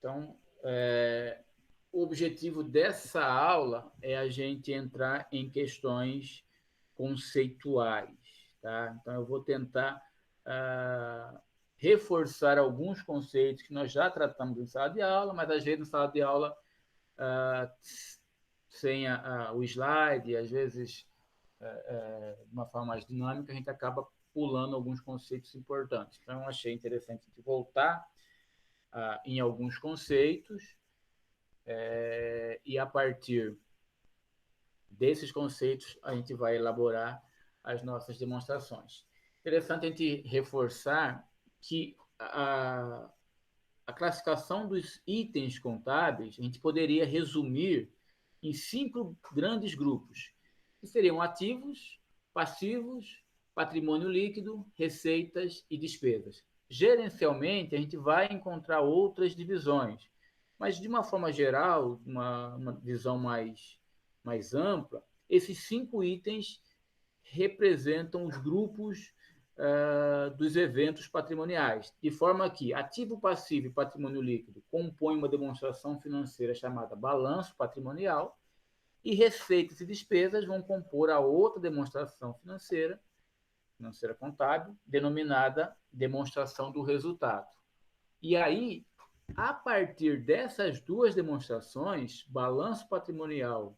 Então, o objetivo dessa aula é a gente entrar em questões conceituais, tá? Então, eu vou tentar reforçar alguns conceitos que nós já tratamos em sala de aula, mas às vezes na sala de aula sem o slide, às vezes de uma forma mais dinâmica, a gente acaba pulando alguns conceitos importantes. Então, eu achei interessante voltar em alguns conceitos e a partir desses conceitos a gente vai elaborar as nossas demonstrações. Interessante a gente reforçar que a classificação dos itens contábeis a gente poderia resumir em 5 grandes grupos, que seriam ativos, passivos, patrimônio líquido, receitas e despesas. Gerencialmente, a gente vai encontrar outras divisões, mas de uma forma geral, uma visão mais ampla, esses 5 itens representam os grupos dos eventos patrimoniais, de forma que ativo, passivo e patrimônio líquido compõem uma demonstração financeira chamada balanço patrimonial, e receitas e despesas vão compor a outra demonstração financeira contábil, denominada demonstração do resultado. E aí, a partir dessas duas demonstrações, balanço patrimonial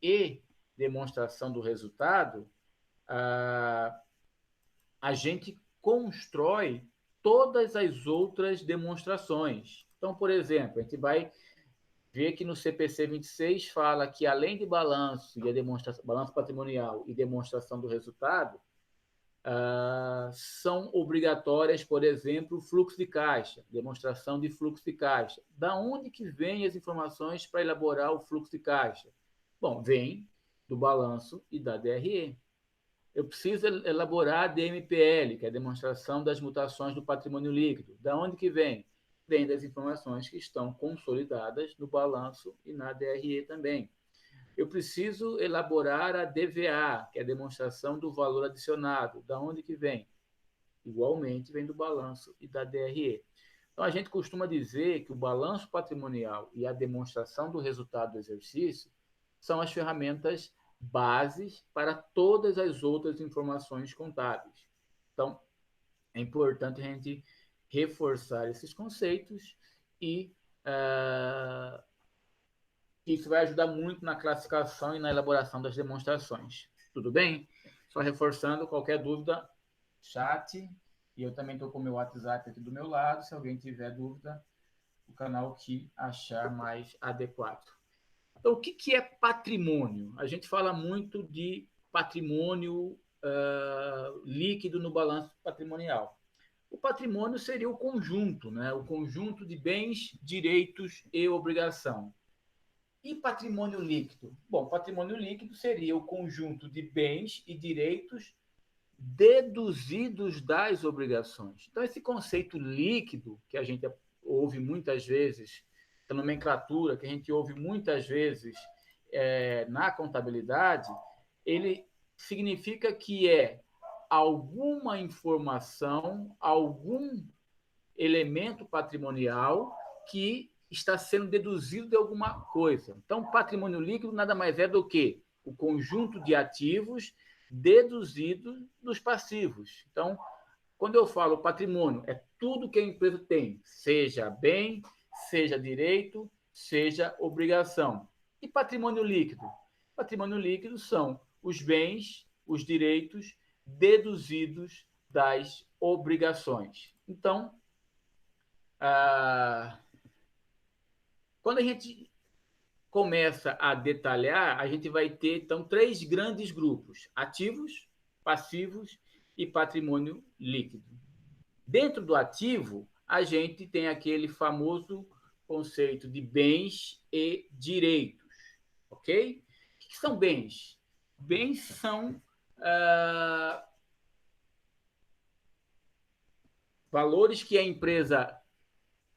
e demonstração do resultado, a gente constrói todas as outras demonstrações. Então, por exemplo, a gente vai ver que no CPC 26 fala que, além de balanço e a demonstração, balanço patrimonial e demonstração do resultado, são obrigatórias, por exemplo, fluxo de caixa, demonstração de fluxo de caixa. Da onde que vêm as informações para elaborar o fluxo de caixa? Bom, vem do balanço e da DRE. Eu preciso elaborar a DMPL, que é a demonstração das mutações do patrimônio líquido. Da onde que vem? Vem das informações que estão consolidadas no balanço e na DRE também. Eu preciso elaborar a DVA, que é a demonstração do valor adicionado. Da onde que vem? Igualmente, vem do balanço e da DRE. Então, a gente costuma dizer que o balanço patrimonial e a demonstração do resultado do exercício são as ferramentas bases para todas as outras informações contábeis. Então, é importante a gente reforçar esses conceitos e isso vai ajudar muito na classificação e na elaboração das demonstrações. Tudo bem? Só reforçando, qualquer dúvida, chat. E eu também estou com o meu WhatsApp aqui do meu lado. Se alguém tiver dúvida, o canal que achar mais adequado. Então, o que é patrimônio? A gente fala muito de patrimônio líquido no balanço patrimonial. O patrimônio seria o conjunto, né? O conjunto de bens, direitos e obrigação. E patrimônio líquido? Bom, patrimônio líquido seria o conjunto de bens e direitos deduzidos das obrigações. Então, esse conceito líquido, que a gente ouve muitas vezes, a nomenclatura que a gente ouve muitas vezes na contabilidade, ele significa que é alguma informação, algum elemento patrimonial que está sendo deduzido de alguma coisa. Então, patrimônio líquido nada mais é do que o conjunto de ativos deduzidos dos passivos. Então, quando eu falo patrimônio, é tudo que a empresa tem, seja bem, seja direito, seja obrigação. E patrimônio líquido? Patrimônio líquido são os bens, os direitos deduzidos das obrigações. Então, quando a gente começa a detalhar, a gente vai ter, então, 3 grandes grupos: ativos, passivos e patrimônio líquido. Dentro do ativo, a gente tem aquele famoso conceito de bens e direitos, ok? O que são bens? Bens são valores que a empresa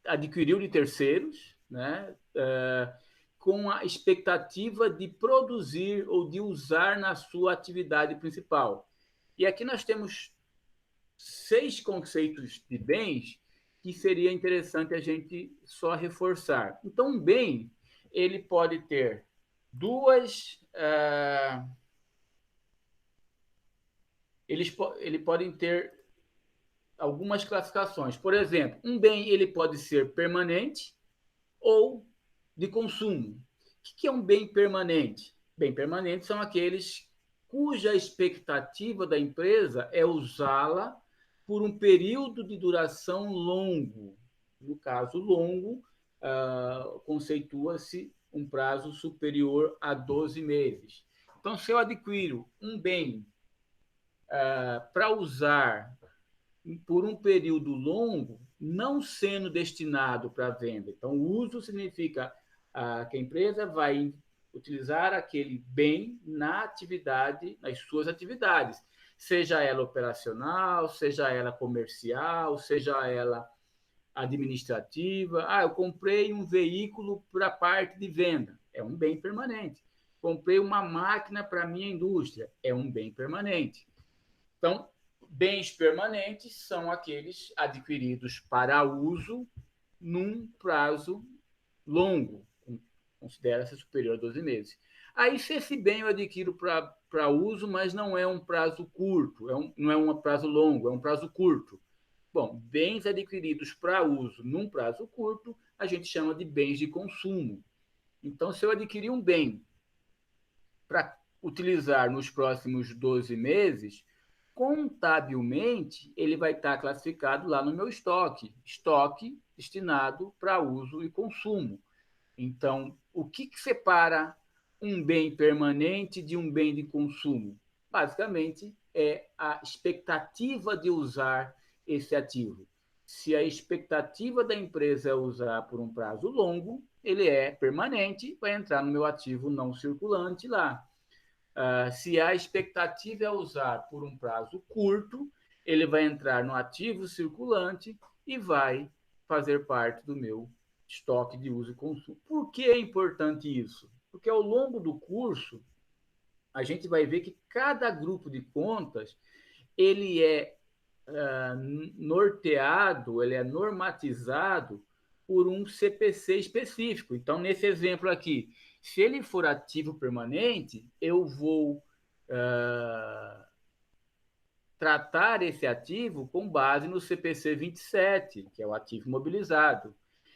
adquiriu de terceiros, né? Com a expectativa de produzir ou de usar na sua atividade principal. E aqui nós temos 6 conceitos de bens que seria interessante a gente só reforçar. Então, um bem, ele pode ter duas... Ele podem ter algumas classificações. Por exemplo, um bem ele pode ser permanente ou de consumo. O que é um bem permanente? Bem permanente são aqueles cuja expectativa da empresa é usá-la por um período de duração longo. No caso longo, conceitua-se um prazo superior a 12 meses. Então, se eu adquiro um bem para usar por um período longo, não sendo destinado para venda. Então, o uso significa que a empresa vai utilizar aquele bem na atividade, nas suas atividades, seja ela operacional, seja ela comercial, seja ela administrativa. Eu comprei um veículo para a parte de venda, é um bem permanente. Comprei uma máquina para a minha indústria, é um bem permanente. Então, bens permanentes são aqueles adquiridos para uso num prazo longo, considera-se superior a 12 meses. Aí, se esse bem eu adquiro para uso, mas não é um prazo curto, não é um prazo longo, é um prazo curto. Bom, bens adquiridos para uso num prazo curto, a gente chama de bens de consumo. Então, se eu adquirir um bem para utilizar nos próximos 12 meses, contabilmente, ele vai estar classificado lá no meu estoque destinado para uso e consumo. Então, o que separa um bem permanente de um bem de consumo? Basicamente, é a expectativa de usar esse ativo. Se a expectativa da empresa é usar por um prazo longo, ele é permanente, vai entrar no meu ativo não circulante lá. Se a expectativa é usar por um prazo curto, ele vai entrar no ativo circulante e vai fazer parte do meu estoque de uso e consumo. Por que é importante isso? Porque ao longo do curso, a gente vai ver que cada grupo de contas ele é norteado, ele é normatizado por um CPC específico. Então, nesse exemplo aqui, se ele for ativo permanente, eu vou tratar esse ativo com base no CPC 27, que é o ativo mobilizado.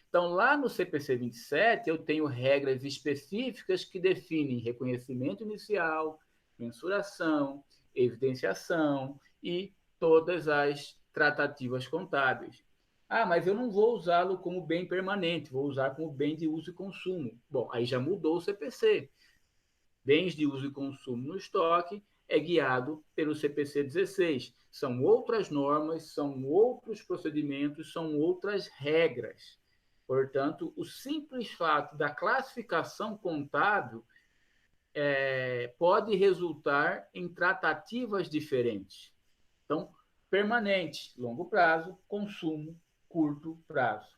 Então, lá no CPC 27, eu tenho regras específicas que definem reconhecimento inicial, mensuração, evidenciação e todas as tratativas contábeis. Mas eu não vou usá-lo como bem permanente, vou usar como bem de uso e consumo. Bom, aí já mudou o CPC. Bens de uso e consumo no estoque é guiado pelo CPC 16. São outras normas, são outros procedimentos, são outras regras. Portanto, o simples fato da classificação contábil pode resultar em tratativas diferentes. Então, permanente, longo prazo, consumo, curto prazo.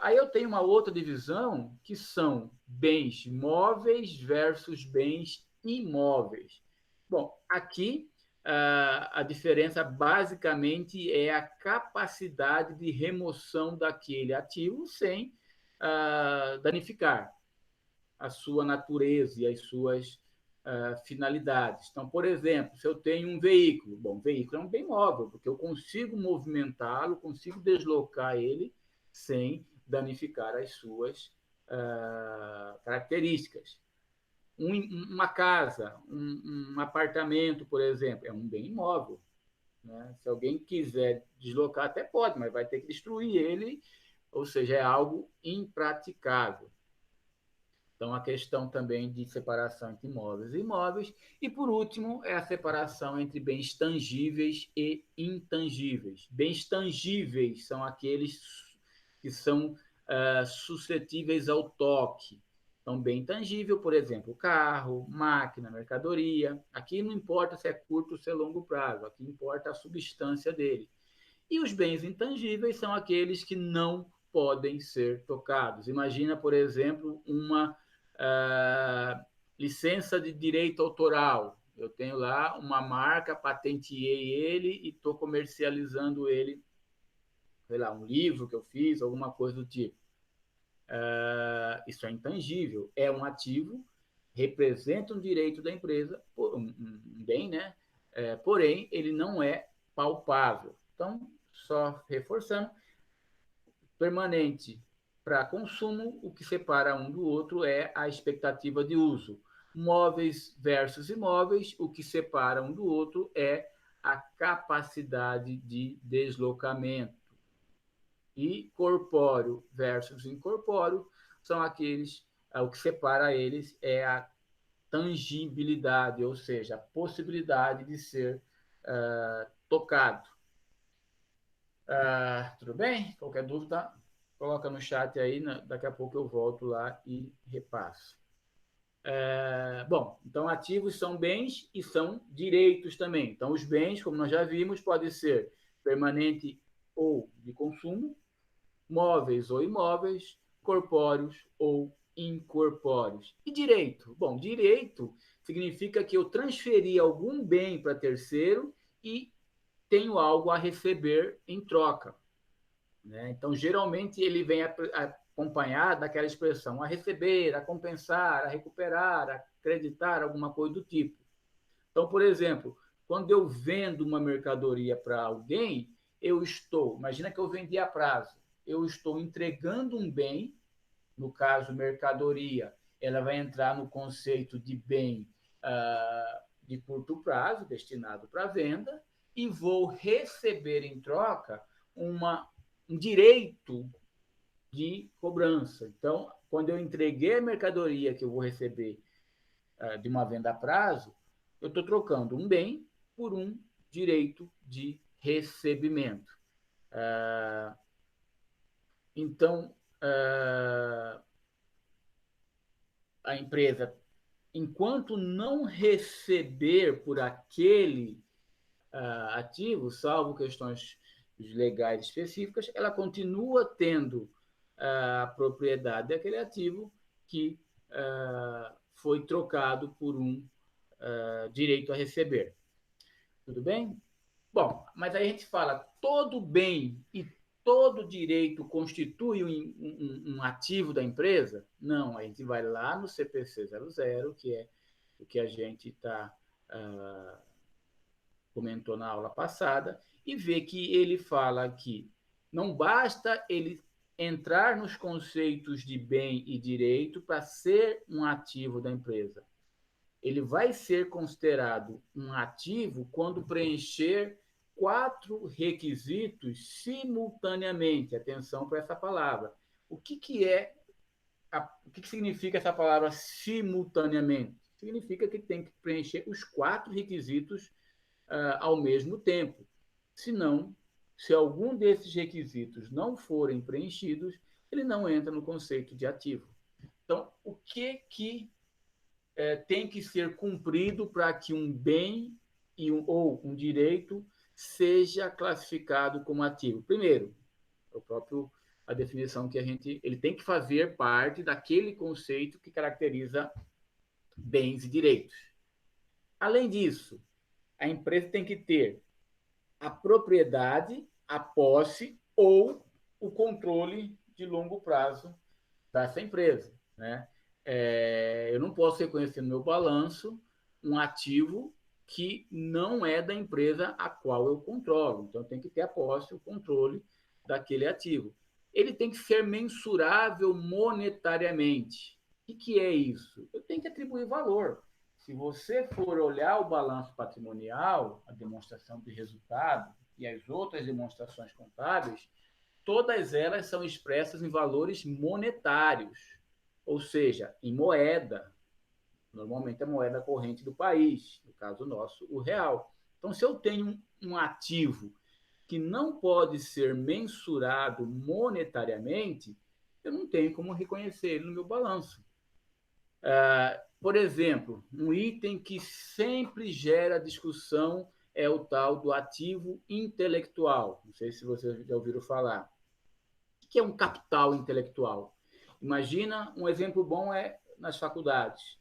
Aí eu tenho uma outra divisão que são bens móveis versus bens imóveis. Bom, aqui a diferença basicamente é a capacidade de remoção daquele ativo sem danificar a sua natureza e as suas finalidades. Então, por exemplo, se eu tenho um veículo, bom, veículo é um bem móvel, porque eu consigo movimentá-lo, consigo deslocar ele sem danificar as suas características. Uma casa, um apartamento, por exemplo, é um bem imóvel. Né? Se alguém quiser deslocar, até pode, mas vai ter que destruir ele, ou seja, é algo impraticável. Então, a questão também de separação entre imóveis e imóveis. E, por último, é a separação entre bens tangíveis e intangíveis. Bens tangíveis são aqueles que são suscetíveis ao toque. Então, bem tangível, por exemplo, carro, máquina, mercadoria. Aqui não importa se é curto ou se é longo prazo, aqui importa a substância dele. E os bens intangíveis são aqueles que não podem ser tocados. Imagina, por exemplo, uma licença de direito autoral. Eu tenho lá uma marca, patenteei ele e estou comercializando ele sei lá, um livro que eu fiz, alguma coisa do tipo. Isso é intangível, é um ativo, representa um direito da empresa, um bem, né? Porém, ele não é palpável. Então, só reforçando, permanente para consumo, o que separa um do outro é a expectativa de uso. Móveis versus imóveis, o que separa um do outro é a capacidade de deslocamento. E corpóreo versus incorpóreo são aqueles, o que separa eles é a tangibilidade, ou seja, a possibilidade de ser tocado. Tudo bem? Qualquer dúvida, coloca no chat aí, daqui a pouco eu volto lá e repasso. Bom, então ativos são bens e são direitos também. Então os bens, como nós já vimos, podem ser permanente ou de consumo, móveis ou imóveis, corpóreos ou incorpóreos. E direito? Bom, direito significa que eu transferi algum bem para terceiro e tenho algo a receber em troca. Né? Então, geralmente, ele vem acompanhado daquela expressão a receber, a compensar, a recuperar, a acreditar, alguma coisa do tipo. Então, por exemplo, quando eu vendo uma mercadoria para alguém, imagina que eu vendi a prazo, eu estou entregando um bem, no caso, mercadoria, ela vai entrar no conceito de bem de curto prazo, destinado para venda, e vou receber em troca um direito de cobrança. Então, quando eu entreguei a mercadoria que eu vou receber de uma venda a prazo, eu estou trocando um bem por um direito de recebimento. Então, a empresa, enquanto não receber por aquele ativo, salvo questões legais específicas, ela continua tendo a propriedade daquele ativo que foi trocado por um direito a receber. Tudo bem? Bom, mas aí a gente fala, todo bem e todo direito constitui um ativo da empresa? Não, a gente vai lá no CPC 00, que é o que a gente comentou na aula passada, e vê que ele fala que não basta ele entrar nos conceitos de bem e direito para ser um ativo da empresa. Ele vai ser considerado um ativo quando preencher 4 requisitos simultaneamente. Atenção para essa palavra. O que significa essa palavra simultaneamente? Significa que tem que preencher os 4 requisitos ao mesmo tempo. Senão, se algum desses requisitos não forem preenchidos, ele não entra no conceito de ativo. Então, o que tem que ser cumprido para que um bem ou um direito seja classificado como ativo? Primeiro, a definição que ele tem que fazer parte daquele conceito que caracteriza bens e direitos. Além disso, a empresa tem que ter a propriedade, a posse ou o controle de longo prazo dessa empresa. Né? Eu não posso reconhecer no meu balanço um ativo que não é da empresa a qual eu controlo. Então, tem que ter a posse, o controle daquele ativo. Ele tem que ser mensurável monetariamente. O que é isso? Eu tenho que atribuir valor. Se você for olhar o balanço patrimonial, a demonstração de resultado e as outras demonstrações contábeis, todas elas são expressas em valores monetários, ou seja, em moeda. Normalmente a moeda corrente do país, no caso nosso, o real. Então, se eu tenho um ativo que não pode ser mensurado monetariamente, eu não tenho como reconhecer ele no meu balanço. Por exemplo, um item que sempre gera discussão é o tal do ativo intelectual. Não sei se vocês já ouviram falar. O que é um capital intelectual? Imagina, um exemplo bom é nas faculdades.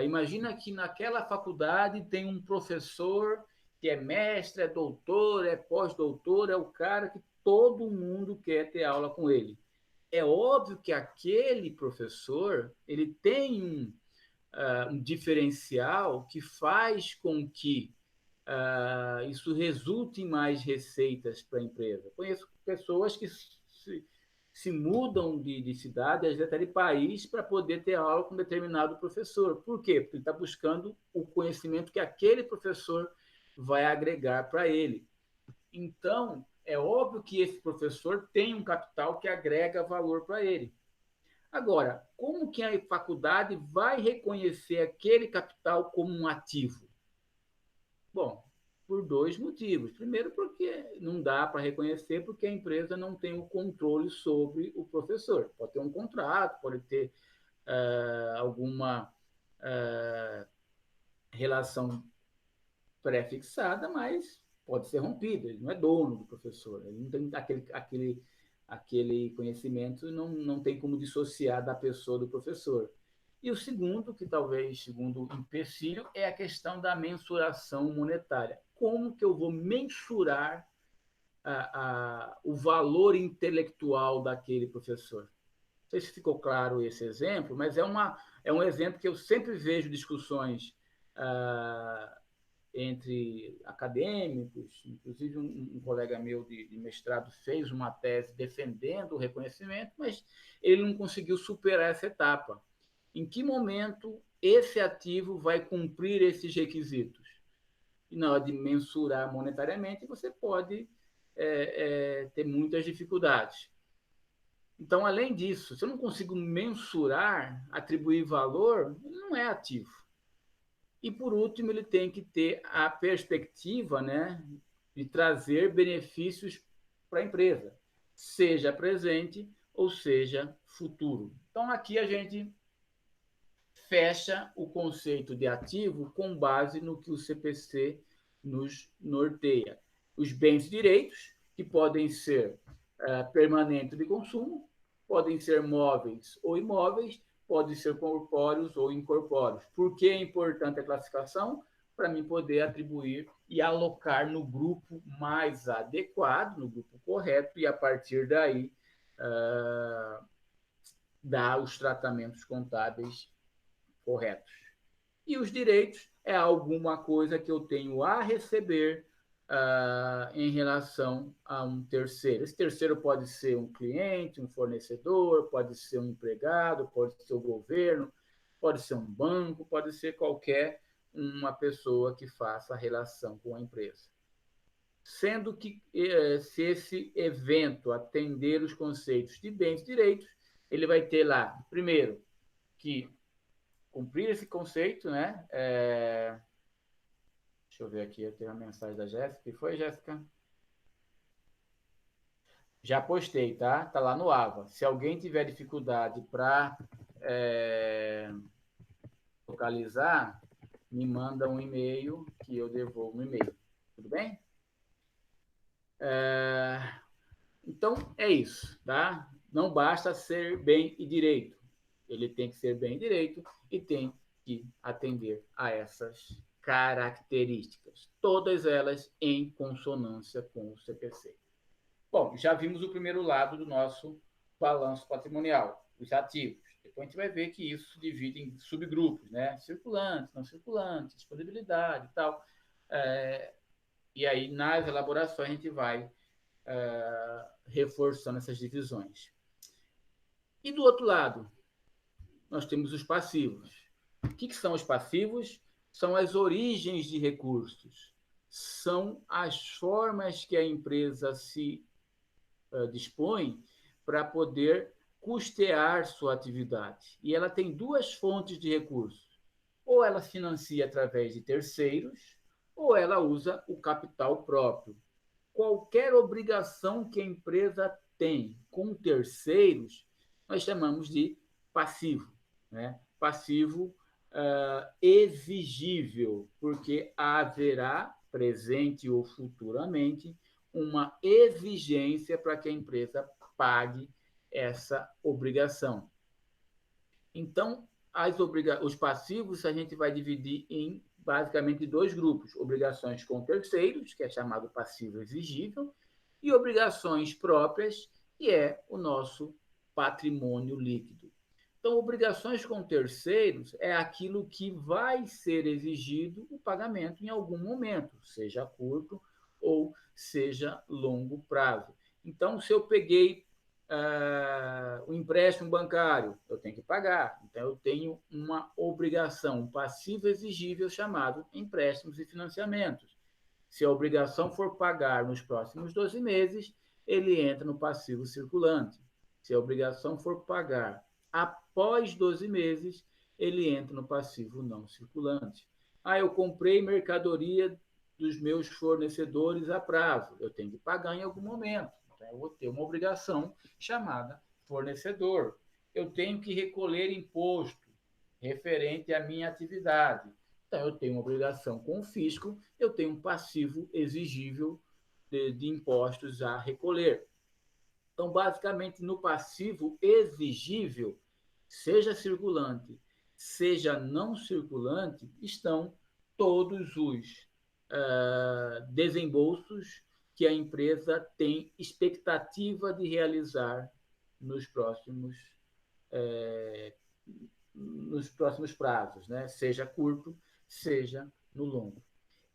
Imagina que naquela faculdade tem um professor que é mestre, é doutor, é pós-doutor, é o cara que todo mundo quer ter aula com ele. É óbvio que aquele professor ele tem um diferencial que faz com que isso resulte em mais receitas para a empresa. Conheço pessoas que se mudam de cidade, às vezes até de país, para poder ter aula com um determinado professor. Por quê? Porque ele está buscando o conhecimento que aquele professor vai agregar para ele. Então, é óbvio que esse professor tem um capital que agrega valor para ele. Agora, como que a faculdade vai reconhecer aquele capital como um ativo? Bom, por dois motivos. Primeiro, porque não dá para reconhecer, porque a empresa não tem o controle sobre o professor. Pode ter um contrato, pode ter alguma relação pré-fixada, mas pode ser rompida. Ele não é dono do professor, ele não tem aquele conhecimento, não tem como dissociar da pessoa do professor. E o segundo, que talvez segundo empecilho, é a questão da mensuração monetária. Como que eu vou mensurar o valor intelectual daquele professor? Não sei se ficou claro esse exemplo, mas é um exemplo que eu sempre vejo discussões entre acadêmicos, inclusive um colega meu de mestrado fez uma tese defendendo o reconhecimento, mas ele não conseguiu superar essa etapa. Em que momento esse ativo vai cumprir esses requisitos? E na hora de mensurar monetariamente, você pode ter muitas dificuldades. Então, além disso, se eu não consigo mensurar, atribuir valor, ele não é ativo. E, por último, ele tem que ter a perspectiva, né, de trazer benefícios para a empresa, seja presente ou seja futuro. Então, aqui a gente fecha o conceito de ativo com base no que o CPC nos norteia. Os bens e direitos, que podem ser permanentes de consumo, podem ser móveis ou imóveis, podem ser corpóreos ou incorpóreos. Por que é importante a classificação? Para mim poder atribuir e alocar no grupo mais adequado, no grupo correto, e a partir daí dar os tratamentos contábeis corretos. E os direitos é alguma coisa que eu tenho a receber em relação a um terceiro. Esse terceiro pode ser um cliente, um fornecedor, pode ser um empregado, pode ser o governo, pode ser um banco, pode ser qualquer uma pessoa que faça a relação com a empresa. Sendo que, se esse evento atender os conceitos de bens e direitos, ele vai ter lá, primeiro, que cumprir esse conceito, né? Deixa eu ver aqui, eu tenho uma mensagem da Jéssica. O que foi, Jéssica? Já postei, tá? Tá lá no AVA. Se alguém tiver dificuldade para localizar, me manda um e-mail que eu devolvo no e-mail. Tudo bem? Então, é isso, tá? Não basta ser bem e direito. Ele tem que ser bem e direito e tem que atender a essas características, todas elas em consonância com o CPC. Bom, já vimos o primeiro lado do nosso balanço patrimonial, os ativos. Depois a gente vai ver que isso se divide em subgrupos, né? Circulantes, não circulantes, disponibilidade e tal. E aí, nas elaborações, a gente vai reforçando essas divisões. E do outro lado, nós temos os passivos. O que são os passivos? São as origens de recursos. São as formas que a empresa se dispõe para poder custear sua atividade. E ela tem duas fontes de recursos. Ou ela financia através de terceiros, ou ela usa o capital próprio. Qualquer obrigação que a empresa tem com terceiros, nós chamamos de passivo, né? Passivo exigível, porque haverá, presente ou futuramente, uma exigência para que a empresa pague essa obrigação. Então, os passivos a gente vai dividir em basicamente dois grupos: obrigações com terceiros, que é chamado passivo exigível, e obrigações próprias, que é o nosso patrimônio líquido. Então, obrigações com terceiros é aquilo que vai ser exigido o pagamento em algum momento, seja curto ou seja longo prazo. Então, se eu peguei o empréstimo bancário, eu tenho que pagar. Então, eu tenho uma obrigação, um passivo exigível chamado empréstimos e financiamentos. Se a obrigação for pagar nos próximos 12 meses, ele entra no passivo circulante. Se a obrigação for pagar após 12 meses, ele entra no passivo não circulante. Eu comprei mercadoria dos meus fornecedores a prazo. Eu tenho que pagar em algum momento. Então, eu vou ter uma obrigação chamada fornecedor. Eu tenho que recolher imposto referente à minha atividade. Então, eu tenho uma obrigação com o fisco, eu tenho um passivo exigível de impostos a recolher. Então, basicamente, no passivo exigível, seja circulante, seja não circulante, estão todos os desembolsos que a empresa tem expectativa de realizar nos próximos, nos próximos prazos, né? Seja curto, seja no longo.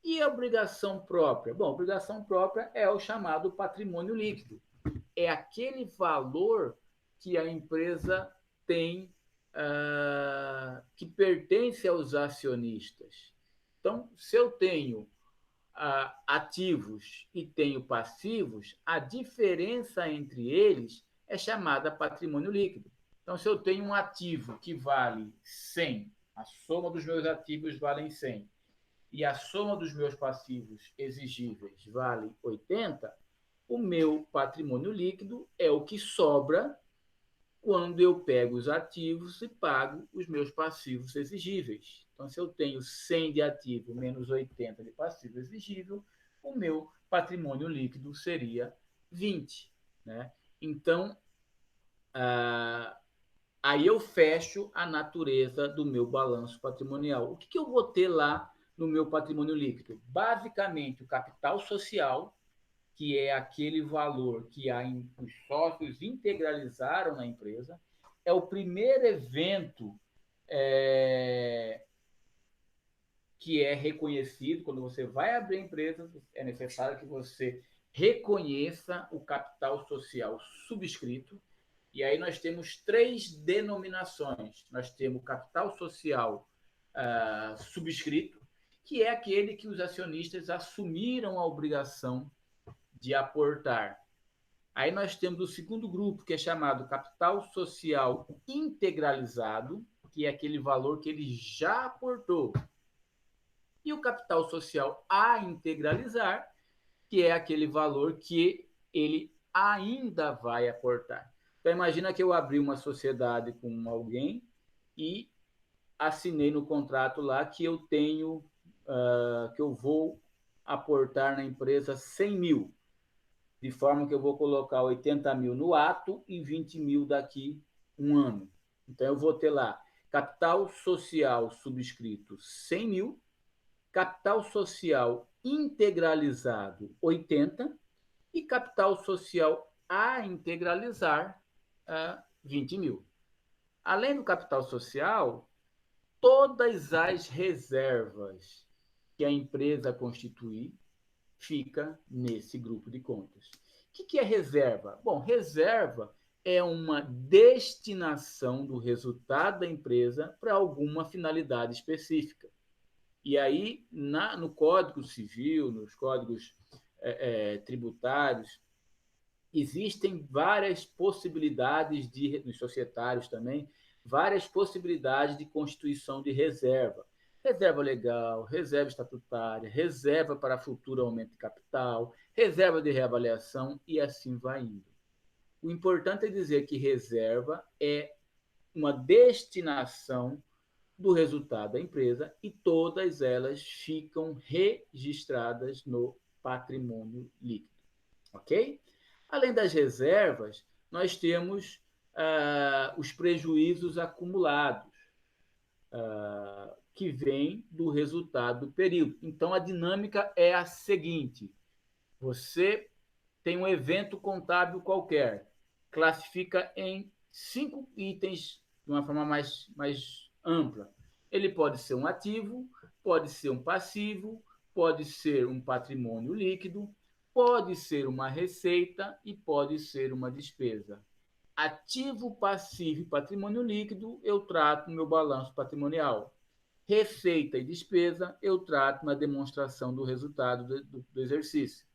E a obrigação própria? Bom, a obrigação própria é o chamado patrimônio líquido. É aquele valor que a empresa tem que pertence aos acionistas. Então, se eu tenho ativos e tenho passivos, a diferença entre eles é chamada patrimônio líquido. Então, se eu tenho um ativo que vale 100, a soma dos meus ativos vale 100, e a soma dos meus passivos exigíveis vale 80, o meu patrimônio líquido é o que sobra quando eu pego os ativos e pago os meus passivos exigíveis. Então, se eu tenho 100 de ativo menos 80 de passivo exigível, o meu patrimônio líquido seria 20. Né? Então, aí eu fecho a natureza do meu balanço patrimonial. O que eu vou ter lá no meu patrimônio líquido? Basicamente, o capital social, que é aquele valor que os sócios integralizaram na empresa. É o primeiro evento que é reconhecido. Quando você vai abrir a empresa, é necessário que você reconheça o capital social subscrito. E aí nós temos 3 denominações. Nós temos o capital social subscrito, que é aquele que os acionistas assumiram a obrigação de aportar. Aí nós temos o segundo grupo, que é chamado capital social integralizado, que é aquele valor que ele já aportou. E o capital social a integralizar, que é aquele valor que ele ainda vai aportar. Então, imagina que eu abri uma sociedade com alguém e assinei no contrato lá que eu tenho, que eu vou aportar na empresa 100 mil, de forma que eu vou colocar 80 mil no ato e 20 mil daqui um ano. Então, eu vou ter lá capital social subscrito 100 mil, capital social integralizado 80 e capital social a integralizar 20 mil. Além do capital social, todas as reservas que a empresa constituir fica nesse grupo de contas. O que é reserva? Bom, reserva é uma destinação do resultado da empresa para alguma finalidade específica. E aí, no Código Civil, nos códigos tributários, existem várias possibilidades, nos societários também, várias possibilidades de constituição de reserva. Reserva legal, reserva estatutária, reserva para futuro aumento de capital, reserva de reavaliação e assim vai indo. O importante é dizer que reserva é uma destinação do resultado da empresa e todas elas ficam registradas no patrimônio líquido. Ok? Além das reservas, nós temos os prejuízos acumulados, que vêm do resultado do período. Então, a dinâmica é a seguinte: você tem um evento contábil qualquer, classifica em 5 itens de uma forma mais ampla. Ele pode ser um ativo, pode ser um passivo, pode ser um patrimônio líquido, pode ser uma receita e pode ser uma despesa. Ativo, passivo e patrimônio líquido, eu trato no meu balanço patrimonial. Receita e despesa, eu trato na demonstração do resultado do exercício.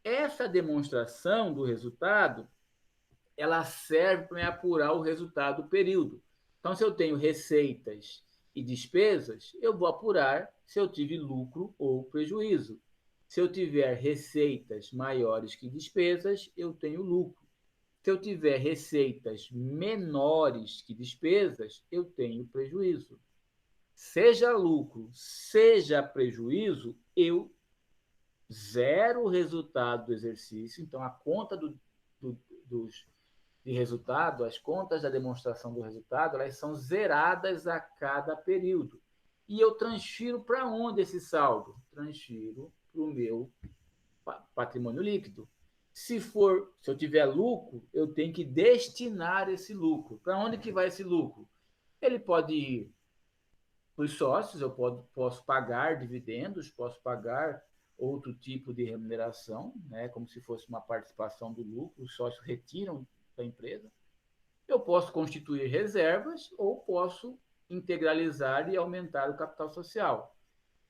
Essa demonstração do resultado, ela serve para me apurar o resultado do período. Então, se eu tenho receitas e despesas, eu vou apurar se eu tive lucro ou prejuízo. Se eu tiver receitas maiores que despesas, eu tenho lucro. Se eu tiver receitas menores que despesas, eu tenho prejuízo. Seja lucro, seja prejuízo, eu zero o resultado do exercício. Então, a conta de resultado, as contas da demonstração do resultado, elas são zeradas a cada período. E eu transfiro para onde esse saldo? Transfiro para o meu patrimônio líquido. Se eu tiver lucro, eu tenho que destinar esse lucro. Para onde que vai esse lucro? Ele pode ir para os sócios, eu posso pagar dividendos, posso pagar outro tipo de remuneração, né, como se fosse uma participação do lucro, os sócios retiram da empresa. Eu posso constituir reservas ou posso integralizar e aumentar o capital social.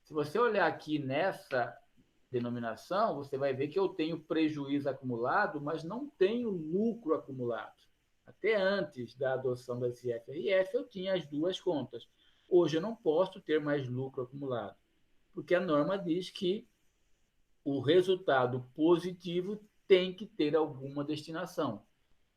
Se você olhar aqui nessa denominação, você vai ver que eu tenho prejuízo acumulado, mas não tenho lucro acumulado. Até antes da adoção da CFRF, eu tinha as duas contas. Hoje eu não posso ter mais lucro acumulado, porque a norma diz que o resultado positivo tem que ter alguma destinação,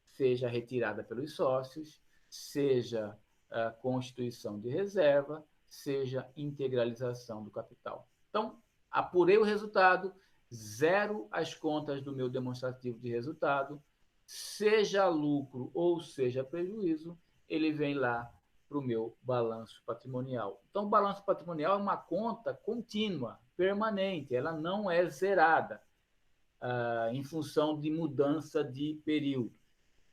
seja retirada pelos sócios, seja a constituição de reserva, seja integralização do capital. Então, apurei o resultado, zero as contas do meu demonstrativo de resultado, seja lucro ou seja prejuízo, ele vem lá para o meu balanço patrimonial. Então, o balanço patrimonial é uma conta contínua, permanente, ela não é zerada em função de mudança de período.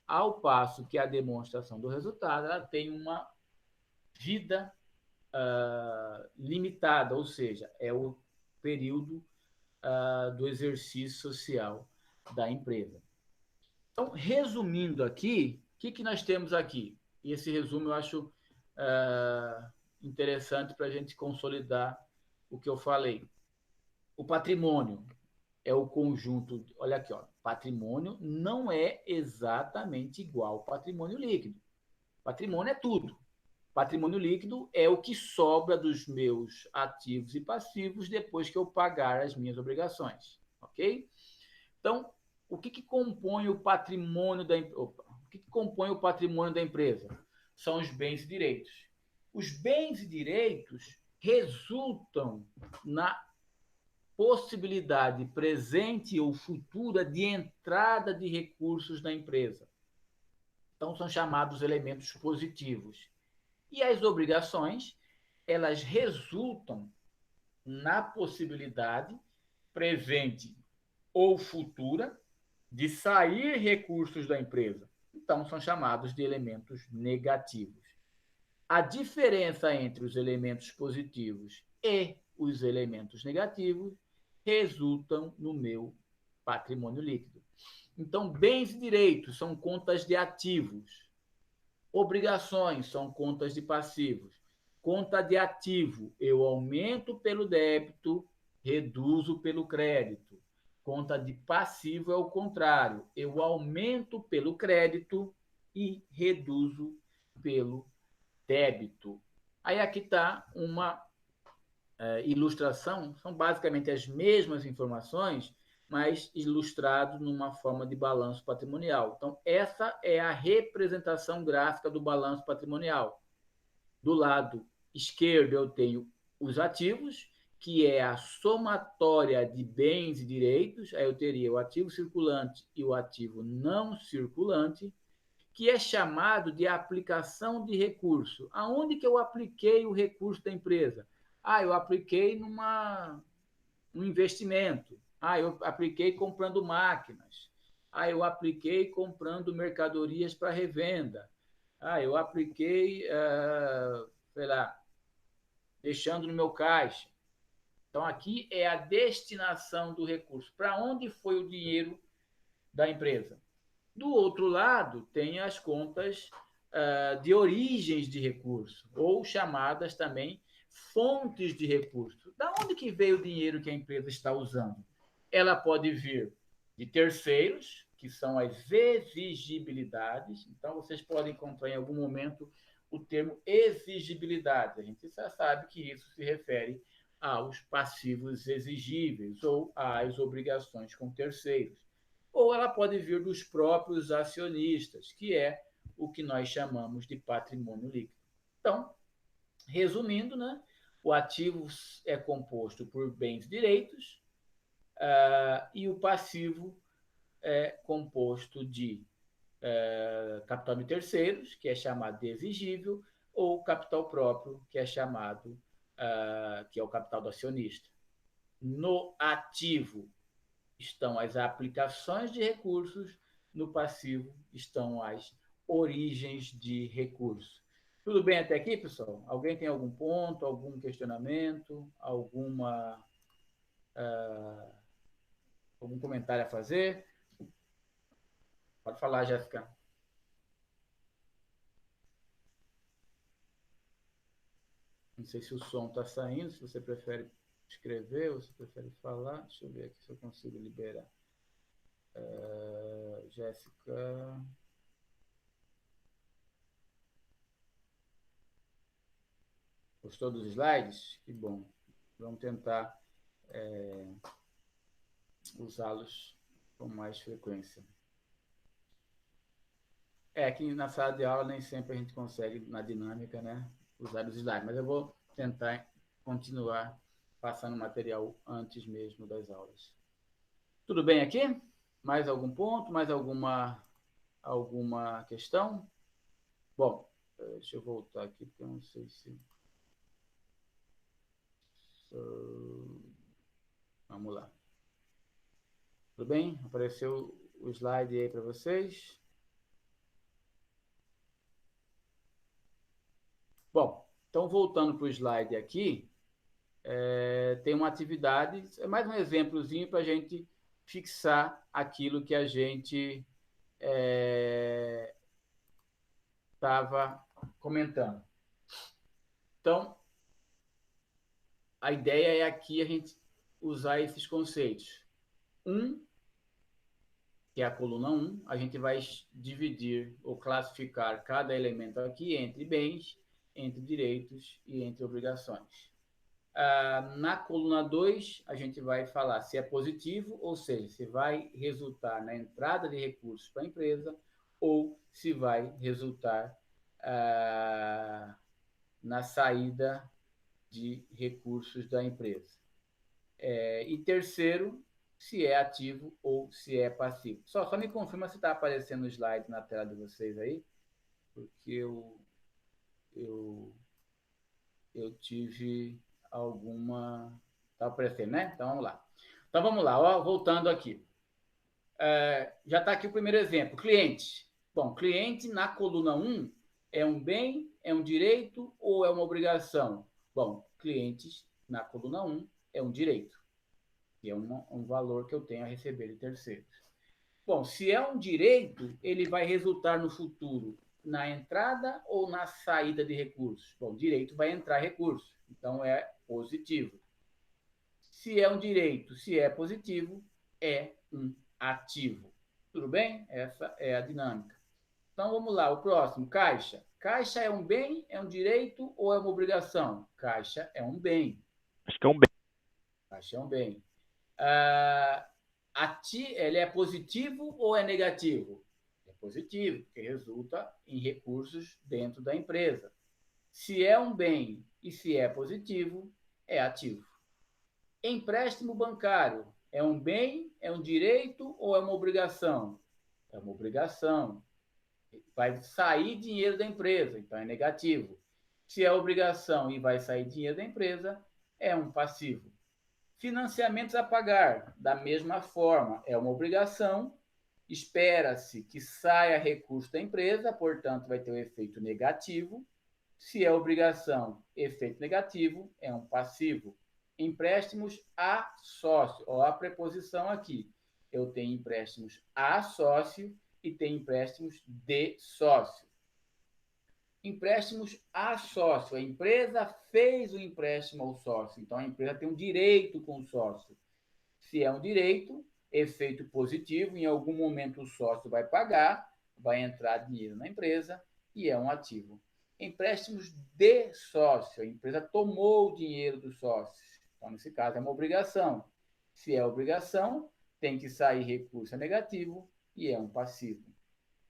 Ao passo que a demonstração do resultado ela tem uma vida limitada, ou seja, é o período do exercício social da empresa. Então, resumindo aqui, o que nós temos aqui? E esse resumo eu acho interessante para a gente consolidar o que eu falei. O patrimônio é o conjunto, olha aqui, ó, patrimônio não é exatamente igual ao patrimônio líquido. Patrimônio é tudo. Patrimônio líquido é o que sobra dos meus ativos e passivos depois que eu pagar as minhas obrigações, ok? Então, o que compõe o patrimônio da empresa? São os bens e direitos. Os bens e direitos resultam na possibilidade presente ou futura de entrada de recursos na empresa. Então, são chamados elementos positivos. E as obrigações, elas resultam na possibilidade presente ou futura de sair recursos da empresa. Então, são chamados de elementos negativos. A diferença entre os elementos positivos e os elementos negativos resultam no meu patrimônio líquido. Então, bens e direitos são contas de ativos. Obrigações são contas de passivos. Conta de ativo, eu aumento pelo débito, reduzo pelo crédito. Conta de passivo é o contrário, eu aumento pelo crédito e reduzo pelo débito. Aí aqui está uma ilustração, são basicamente as mesmas informações, mas ilustrado numa forma de balanço patrimonial. Então, essa é a representação gráfica do balanço patrimonial. Do lado esquerdo, eu tenho os ativos, que é a somatória de bens e direitos. Aí eu teria o ativo circulante e o ativo não circulante, que é chamado de aplicação de recurso. Aonde que eu apliquei o recurso da empresa? Eu apliquei num investimento. Eu apliquei comprando máquinas. Eu apliquei comprando mercadorias para revenda. Eu apliquei, sei lá, deixando no meu caixa. Então, aqui é a destinação do recurso. Para onde foi o dinheiro da empresa? Do outro lado, tem as contas de origens de recurso, ou chamadas também fontes de recurso. Da onde que veio o dinheiro que a empresa está usando? Ela pode vir de terceiros, que são as exigibilidades. Então, vocês podem encontrar em algum momento o termo exigibilidade. A gente já sabe que isso se refere aos passivos exigíveis ou às obrigações com terceiros. Ou ela pode vir dos próprios acionistas, que é o que nós chamamos de patrimônio líquido. Então, resumindo, né, o ativo é composto por bens e direitos, e o passivo é composto de capital de terceiros, que é chamado de exigível, ou capital próprio, que é chamado, que é o capital do acionista. No ativo estão as aplicações de recursos, no passivo estão as origens de recursos. Tudo bem até aqui, pessoal? Alguém tem algum ponto, algum questionamento, algum comentário a fazer? Pode falar, Jéssica. Não sei se o som está saindo, se você prefere escrever ou se prefere falar. Deixa eu ver aqui se eu consigo liberar. Jéssica. Gostou dos slides? Que bom. Vamos tentar usá-los com mais frequência. Aqui na sala de aula nem sempre a gente consegue, na dinâmica, né, usar os slides, mas eu vou tentar continuar passando material antes mesmo das aulas. Tudo bem aqui? Mais algum ponto? Mais alguma questão? Bom, deixa eu voltar aqui, porque eu não sei se... Vamos lá. Tudo bem? Apareceu o slide aí para vocês? Bom, então voltando para o slide aqui, tem uma atividade, é mais um exemplozinho para a gente fixar aquilo que a gente estava comentando. Então, a ideia é aqui a gente usar esses conceitos. Que é a coluna 1, a gente vai dividir ou classificar cada elemento aqui entre bens, entre direitos e entre obrigações. Na coluna 2, a gente vai falar se é positivo, ou seja, se vai resultar na entrada de recursos para a empresa ou se vai resultar na saída de recursos da empresa. E terceiro, se é ativo ou se é passivo. Só me confirma se está aparecendo o slide na tela de vocês aí, porque eu tive alguma... Está aparecendo, né? Então, vamos lá. Então, vamos lá. Ó, voltando aqui. Já está aqui o primeiro exemplo. Cliente. Bom, cliente na coluna 1 é um bem, é um direito ou é uma obrigação? Bom, clientes na coluna 1 é um direito, que é um valor que eu tenho a receber de terceiros. Bom, se é um direito, ele vai resultar no futuro na entrada ou na saída de recursos? Bom, direito vai entrar recurso, então é positivo. Se é um direito, se é positivo, é um ativo. Tudo bem? Essa é a dinâmica. Então vamos lá, o próximo, caixa. Caixa é um bem, é um direito ou é uma obrigação? Caixa é um bem. Acho que é um bem. Caixa é um bem. Ele é positivo ou é negativo? É positivo, porque resulta em recursos dentro da empresa. Se é um bem e se é positivo, é ativo. Empréstimo bancário é um bem, é um direito ou é uma obrigação? É uma obrigação. Vai sair dinheiro da empresa, então é negativo. Se é obrigação e vai sair dinheiro da empresa, é um passivo. Financiamentos a pagar, da mesma forma, é uma obrigação. Espera-se que saia recurso da empresa, portanto, vai ter um efeito negativo. Se é obrigação, efeito negativo, é um passivo. Empréstimos a sócio. Olha a preposição aqui. Eu tenho empréstimos a sócio e tenho empréstimos de sócio. Empréstimos a sócio. A empresa fez o empréstimo ao sócio. Então, a empresa tem um direito com o sócio. Se é um direito, efeito positivo, em algum momento o sócio vai pagar, vai entrar dinheiro na empresa e é um ativo. Empréstimos de sócio. A empresa tomou o dinheiro dos sócios. Então, nesse caso, é uma obrigação. Se é obrigação, tem que sair recurso negativo e é um passivo.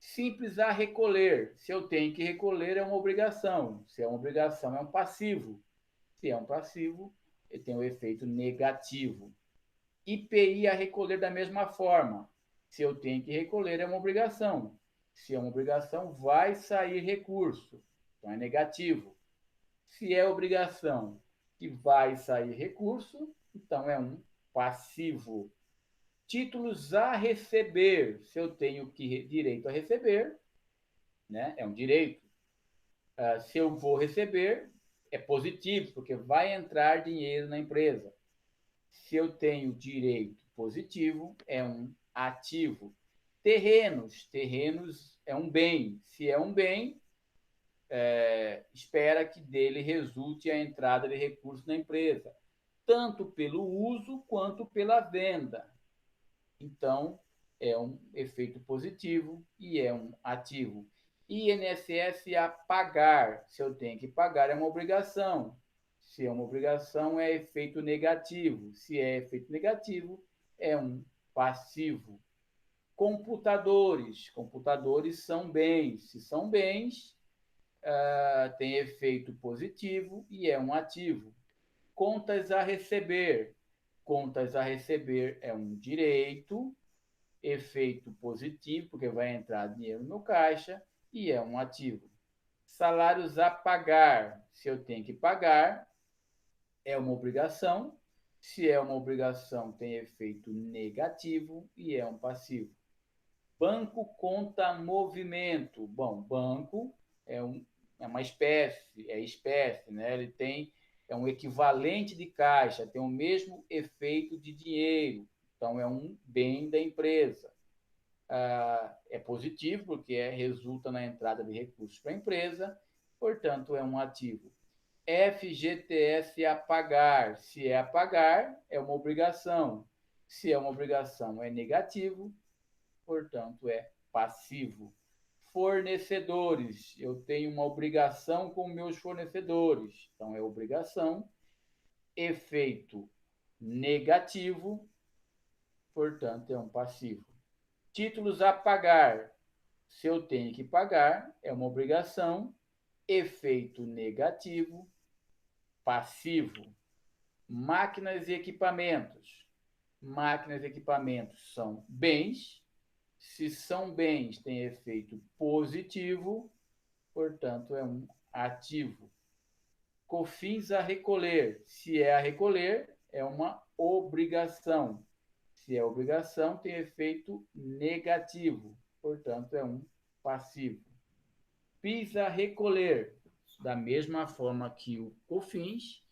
Simples a recolher. Se eu tenho que recolher, é uma obrigação. Se é uma obrigação, é um passivo. Se é um passivo, ele tem o efeito negativo. IPI a recolher da mesma forma. Se eu tenho que recolher, é uma obrigação. Se é uma obrigação, vai sair recurso. Então, é negativo. Se é obrigação que vai sair recurso, então é um passivo. Títulos a receber. Se eu tenho direito a receber, né, é um direito. Se eu vou receber, é positivo, porque vai entrar dinheiro na empresa. Se eu tenho direito positivo, é um ativo. Terrenos é um bem. Se é um bem, espera que dele resulte a entrada de recursos na empresa, tanto pelo uso quanto pela venda. Então, é um efeito positivo e é um ativo. INSS a pagar. Se eu tenho que pagar, é uma obrigação. Se é uma obrigação, é efeito negativo. Se é efeito negativo, é um passivo. Computadores. Computadores são bens. Se são bens, tem efeito positivo e é um ativo. Contas a receber. Contas a receber é um direito, efeito positivo, porque vai entrar dinheiro no caixa e é um ativo. Salários a pagar. Se eu tenho que pagar, é uma obrigação. Se é uma obrigação, tem efeito negativo e é um passivo. Banco conta movimento. Bom, banco é uma espécie, né? Ele é um equivalente de caixa, tem o mesmo efeito de dinheiro. Então, é um bem da empresa. É positivo, porque resulta na entrada de recursos para a empresa, portanto, é um ativo. FGTS a pagar. Se é a pagar, é uma obrigação. Se é uma obrigação, é negativo, portanto, é passivo. Fornecedores. Eu tenho uma obrigação com meus fornecedores. Então, é obrigação. Efeito negativo, portanto, é um passivo. Títulos a pagar. Se eu tenho que pagar, é uma obrigação. Efeito negativo, passivo. Máquinas e equipamentos. Máquinas e equipamentos são bens. Se são bens, tem efeito positivo, portanto, é um ativo. COFINS a recolher. Se é a recolher, é uma obrigação. Se é obrigação, tem efeito negativo, portanto, é um passivo. PIS a recolher. Da mesma forma que o COFINS,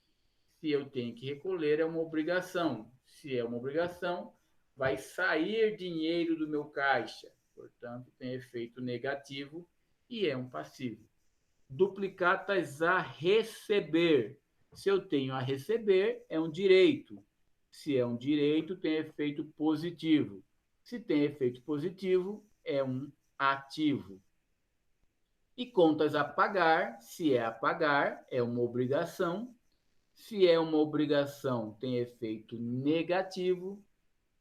se eu tenho que recolher, é uma obrigação. Se é uma obrigação, vai sair dinheiro do meu caixa, portanto, tem efeito negativo e é um passivo. Duplicatas a receber. Se eu tenho a receber, é um direito. Se é um direito, tem efeito positivo. Se tem efeito positivo, é um ativo. E contas a pagar, se é a pagar, é uma obrigação. Se é uma obrigação, tem efeito negativo,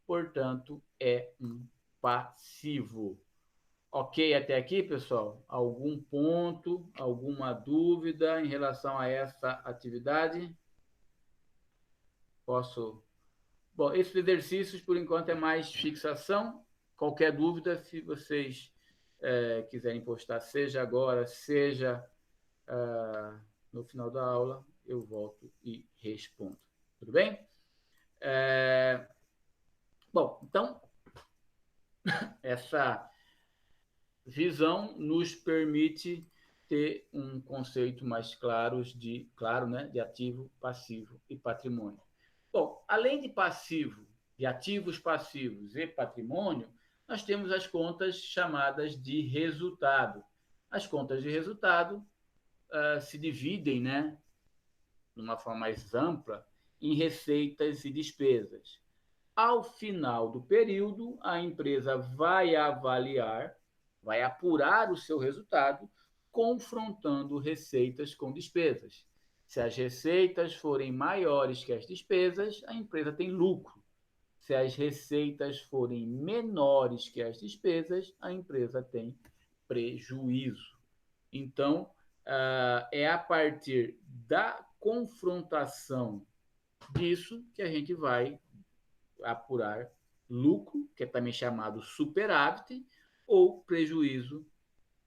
portanto, é um passivo. Ok até aqui, pessoal? Algum ponto, alguma dúvida em relação a essa atividade? Posso? Bom, esses exercícios, por enquanto, é mais fixação. Qualquer dúvida, se vocês quiserem postar, seja agora, seja no final da aula, eu volto e respondo. Tudo bem? Bom, então, essa visão nos permite ter um conceito mais claro, né, de ativo, passivo e patrimônio. Bom, além de passivo, de ativos passivos e patrimônio, nós temos as contas chamadas de resultado. As contas de resultado se dividem, né, de uma forma mais ampla, em receitas e despesas. Ao final do período, a empresa vai avaliar, vai apurar o seu resultado, confrontando receitas com despesas. Se as receitas forem maiores que as despesas, a empresa tem lucro. Se as receitas forem menores que as despesas, a empresa tem prejuízo. Então, é a partir da confrontação disso que a gente vai apurar lucro, que é também chamado superávit, ou prejuízo,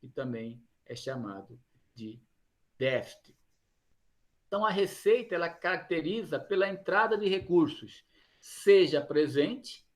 que também é chamado de déficit. Então, a receita ela caracteriza pela entrada de recursos, seja presente,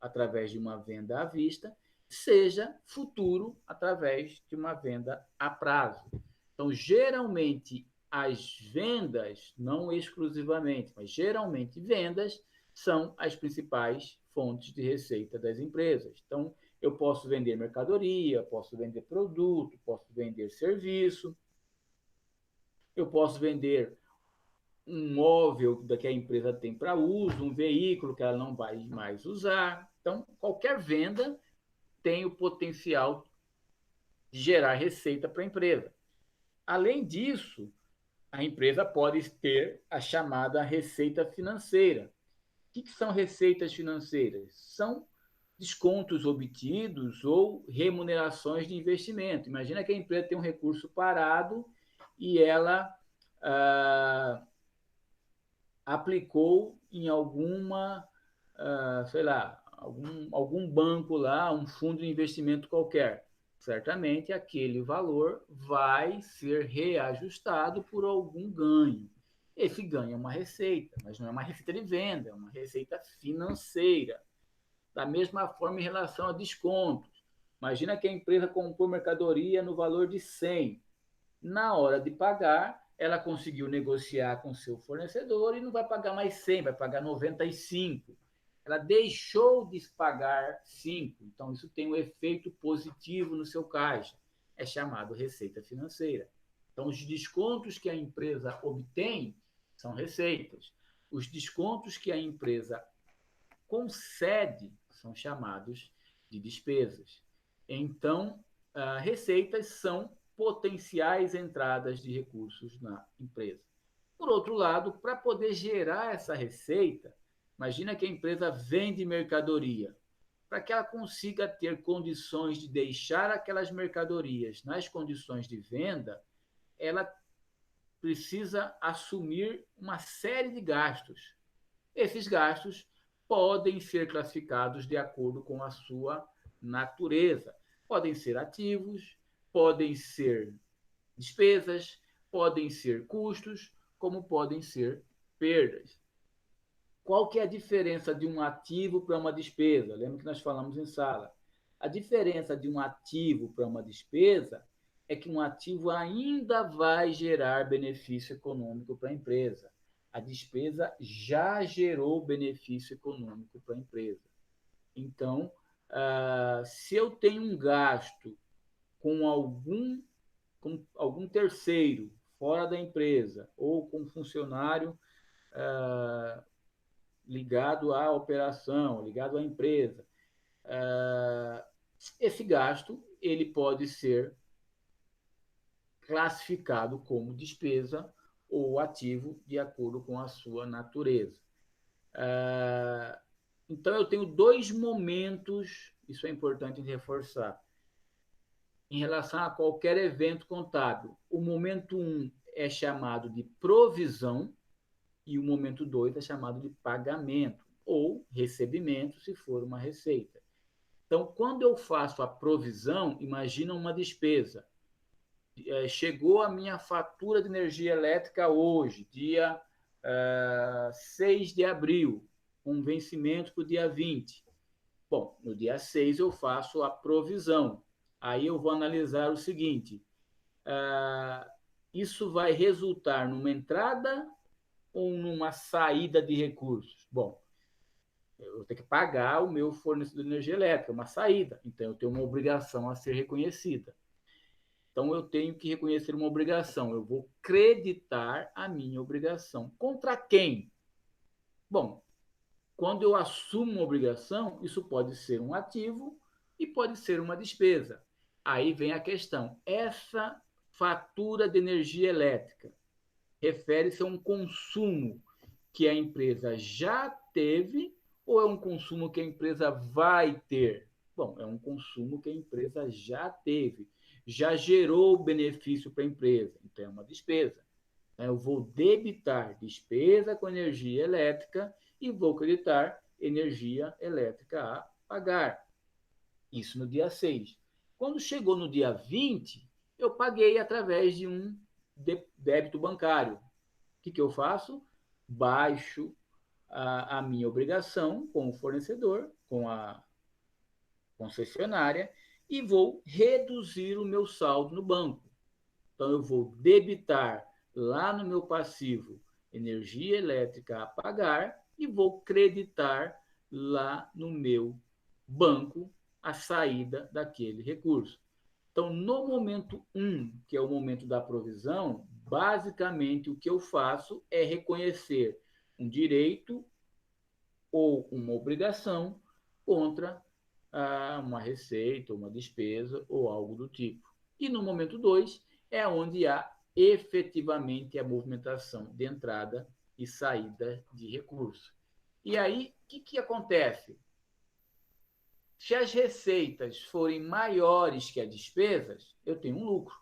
através de uma venda à vista, seja futuro, através de uma venda a prazo. Então, geralmente, as vendas, não exclusivamente, mas geralmente vendas, são as principais fontes de receita das empresas. Então, eu posso vender mercadoria, posso vender produto, posso vender serviço, eu posso vender um móvel que a empresa tem para uso, um veículo que ela não vai mais usar. Então, qualquer venda tem o potencial de gerar receita para a empresa. Além disso, a empresa pode ter a chamada receita financeira. O que são receitas financeiras? São descontos obtidos ou remunerações de investimento. Imagina que a empresa tem um recurso parado e ela aplicou em alguma, sei lá, algum banco lá, um fundo de investimento qualquer. Certamente aquele valor vai ser reajustado por algum ganho. Esse ganho é uma receita, mas não é uma receita de venda, é uma receita financeira. Da mesma forma, em relação a descontos. Imagina que a empresa comprou mercadoria no valor de 100. Na hora de pagar, ela conseguiu negociar com seu fornecedor e não vai pagar mais 100, vai pagar 95. Ela deixou de pagar 5. Então, isso tem um efeito positivo no seu caixa. É chamado receita financeira. Então, os descontos que a empresa obtém são receitas. Os descontos que a empresa concede são chamados de despesas. Então, receitas são potenciais entradas de recursos na empresa. Por outro lado, para poder gerar essa receita, imagina que a empresa vende mercadoria. Para que ela consiga ter condições de deixar aquelas mercadorias nas condições de venda, ela precisa assumir uma série de gastos. Esses gastos podem ser classificados de acordo com a sua natureza. Podem ser ativos, podem ser despesas, podem ser custos, como podem ser perdas. Qual que é a diferença de um ativo para uma despesa? Lembra que nós falamos em sala. A diferença de um ativo para uma despesa é que um ativo ainda vai gerar benefício econômico para a empresa. A despesa já gerou benefício econômico para a empresa. Então, se eu tenho um gasto com algum terceiro fora da empresa ou com um funcionário ligado à operação, ligado à empresa, esse gasto ele pode ser classificado como despesa ou ativo de acordo com a sua natureza. Então, eu tenho dois momentos, isso é importante reforçar, em relação a qualquer evento contábil. O momento 1 é chamado de provisão e o momento 2 é chamado de pagamento ou recebimento, se for uma receita. Então, quando eu faço a provisão, imagina uma despesa. Chegou a minha fatura de energia elétrica hoje, dia 6 de abril. com vencimento para o dia 20. Bom, no dia 6 eu faço a provisão. Aí eu vou analisar o seguinte, isso vai resultar numa entrada ou numa saída de recursos? Bom, eu vou ter que pagar o meu fornecedor de energia elétrica, uma saída. Então, eu tenho uma obrigação a ser reconhecida. Então, eu tenho que reconhecer uma obrigação. Eu vou creditar a minha obrigação. Contra quem? Bom, quando eu assumo uma obrigação, isso pode ser um ativo e pode ser uma despesa. Aí vem a questão. Essa fatura de energia elétrica refere-se a um consumo que a empresa já teve ou é um consumo que a empresa vai ter? Bom, é um consumo que a empresa já teve, já gerou benefício para a empresa, então é uma despesa. Eu vou debitar despesa com energia elétrica e vou creditar energia elétrica a pagar. Isso no dia 6. Quando chegou no dia 20, eu paguei através de um débito bancário. O que eu faço? Baixo a minha obrigação com o fornecedor, com a concessionária, e vou reduzir o meu saldo no banco. Então, eu vou debitar lá no meu passivo energia elétrica a pagar e vou creditar lá no meu banco a saída daquele recurso. Então, no momento 1, que é o momento da provisão, basicamente o que eu faço é reconhecer um direito ou uma obrigação contra uma receita, uma despesa ou algo do tipo. E no momento 2 é onde há efetivamente a movimentação de entrada e saída de recursos. E aí, o que acontece? Se as receitas forem maiores que as despesas, eu tenho um lucro.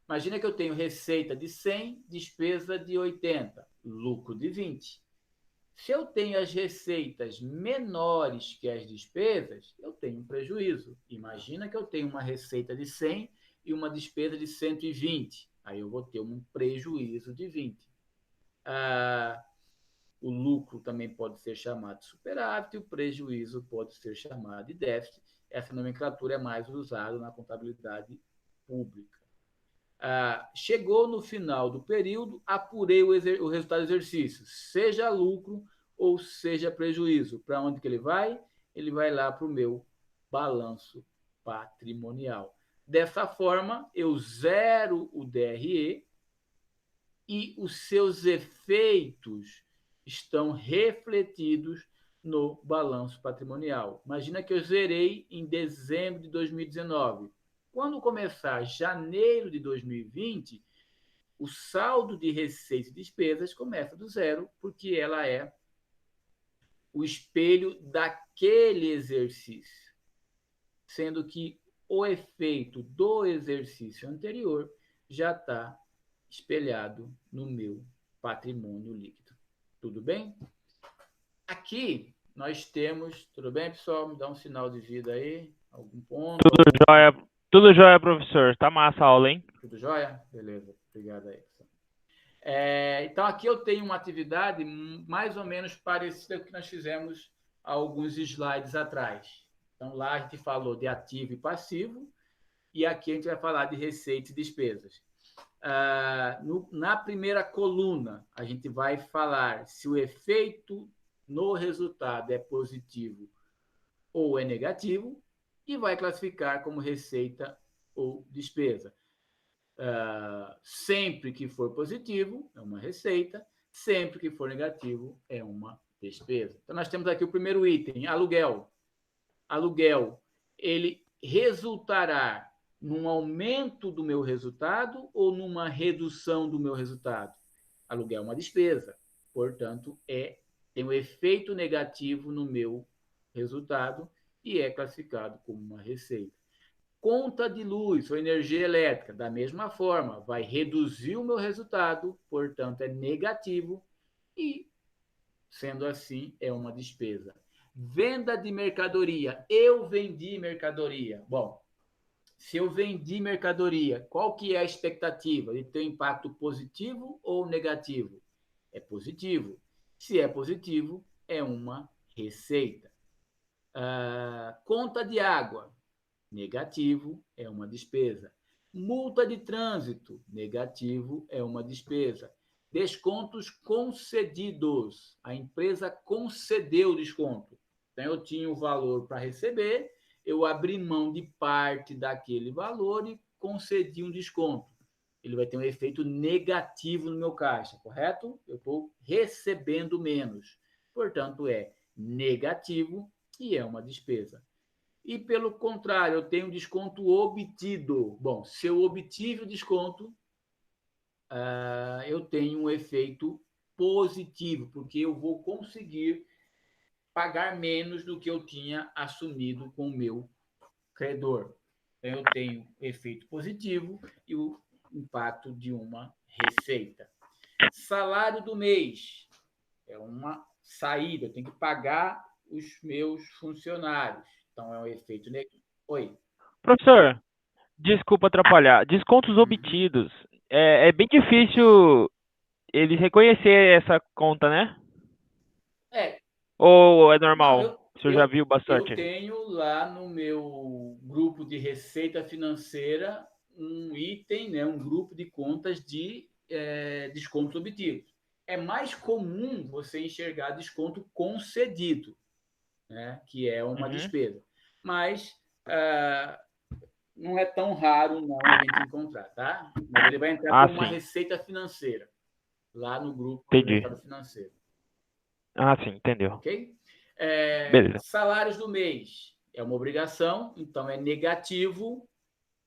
Imagina que eu tenho receita de 100, despesa de 80, lucro de 20. Se eu tenho as receitas menores que as despesas, eu tenho um prejuízo. Imagina que eu tenho uma receita de 100 e uma despesa de 120. Aí eu vou ter um prejuízo de 20. O lucro também pode ser chamado de superávit, o prejuízo pode ser chamado de déficit. Essa nomenclatura é mais usada na contabilidade pública. Chegou no final do período, apurei o resultado do exercício, seja lucro ou seja prejuízo. Para onde que ele vai? Ele vai lá para o meu balanço patrimonial. Dessa forma, eu zero o DRE e os seus efeitos estão refletidos no balanço patrimonial. Imagina que eu zerei em dezembro de 2019. Quando começar janeiro de 2020, o saldo de receitas e despesas começa do zero, porque ela é o espelho daquele exercício, sendo que o efeito do exercício anterior já está espelhado no meu patrimônio líquido. Tudo bem? Aqui nós temos... Tudo bem, pessoal? Me dá um sinal de vida aí. Algum ponto? Tudo jóia, professor. Tá massa a aula, hein? Tudo jóia? Beleza. Obrigado aí, pessoal. Então, aqui eu tenho uma atividade mais ou menos parecida com o que nós fizemos alguns slides atrás. Então, lá a gente falou de ativo e passivo, e aqui a gente vai falar de receita e despesas. Na primeira coluna, a gente vai falar se o efeito no resultado é positivo ou é negativo, e vai classificar como receita ou despesa. Sempre que for positivo, é uma receita, sempre que for negativo, é uma despesa. Então, nós temos aqui o primeiro item, aluguel. Aluguel, ele resultará num aumento do meu resultado ou numa redução do meu resultado? Aluguel é uma despesa, portanto, tem um efeito negativo no meu resultado e é classificado como uma receita. Conta de luz ou energia elétrica, da mesma forma, vai reduzir o meu resultado, portanto, é negativo e, sendo assim, é uma despesa. Venda de mercadoria. Eu vendi mercadoria. Bom, se eu vendi mercadoria, qual que é a expectativa? De ter um impacto positivo ou negativo? É positivo. Se é positivo, é uma receita. Conta de água, negativo, é uma despesa. Multa de trânsito, negativo, é uma despesa. Descontos concedidos, a empresa concedeu desconto. Então, eu tinha o valor para receber, eu abri mão de parte daquele valor e concedi um desconto. Ele vai ter um efeito negativo no meu caixa, correto? Eu estou recebendo menos. Portanto, é negativo e é uma despesa. E, pelo contrário, eu tenho desconto obtido. Bom, se eu obtive o desconto, eu tenho um efeito positivo, porque eu vou conseguir pagar menos do que eu tinha assumido com o meu credor. Então, eu tenho efeito positivo e o impacto de uma receita. Salário do mês é uma saída, eu tenho que pagar os meus funcionários. Então, é um efeito negativo. Oi. Professor, desculpa atrapalhar. Descontos obtidos. É bem difícil eles reconhecer essa conta, né? Ou é Não, normal? O senhor já viu eu bastante? tenho lá no meu grupo de receita financeira um item, né, um grupo de contas de descontos obtidos. É mais comum você enxergar desconto concedido, né, que é uma Uhum. despesa. Mas não é tão raro não a gente encontrar, tá? Mas ele vai entrar como uma Sim. receita financeira lá no grupo do Entendi. mercado financeiro. Sim, entendeu. Ok? Beleza. Salários do mês é uma obrigação, então é negativo,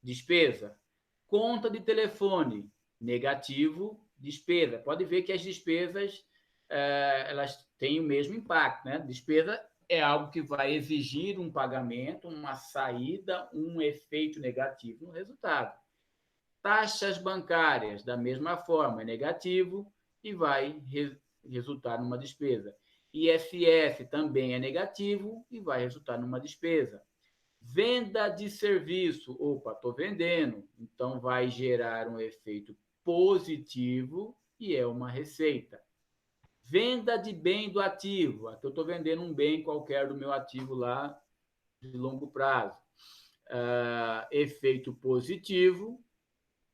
despesa. Conta de telefone, negativo, despesa. Pode ver que as despesas elas têm o mesmo impacto, né? Despesa é algo que vai exigir um pagamento, uma saída, um efeito negativo no resultado. Taxas bancárias, da mesma forma, é negativo e vai resultar numa despesa. ISS também é negativo e vai resultar numa despesa. Venda de serviço, estou vendendo, então vai gerar um efeito positivo e é uma receita. Venda de bem do ativo, aqui eu estou vendendo um bem qualquer do meu ativo lá de longo prazo. Efeito positivo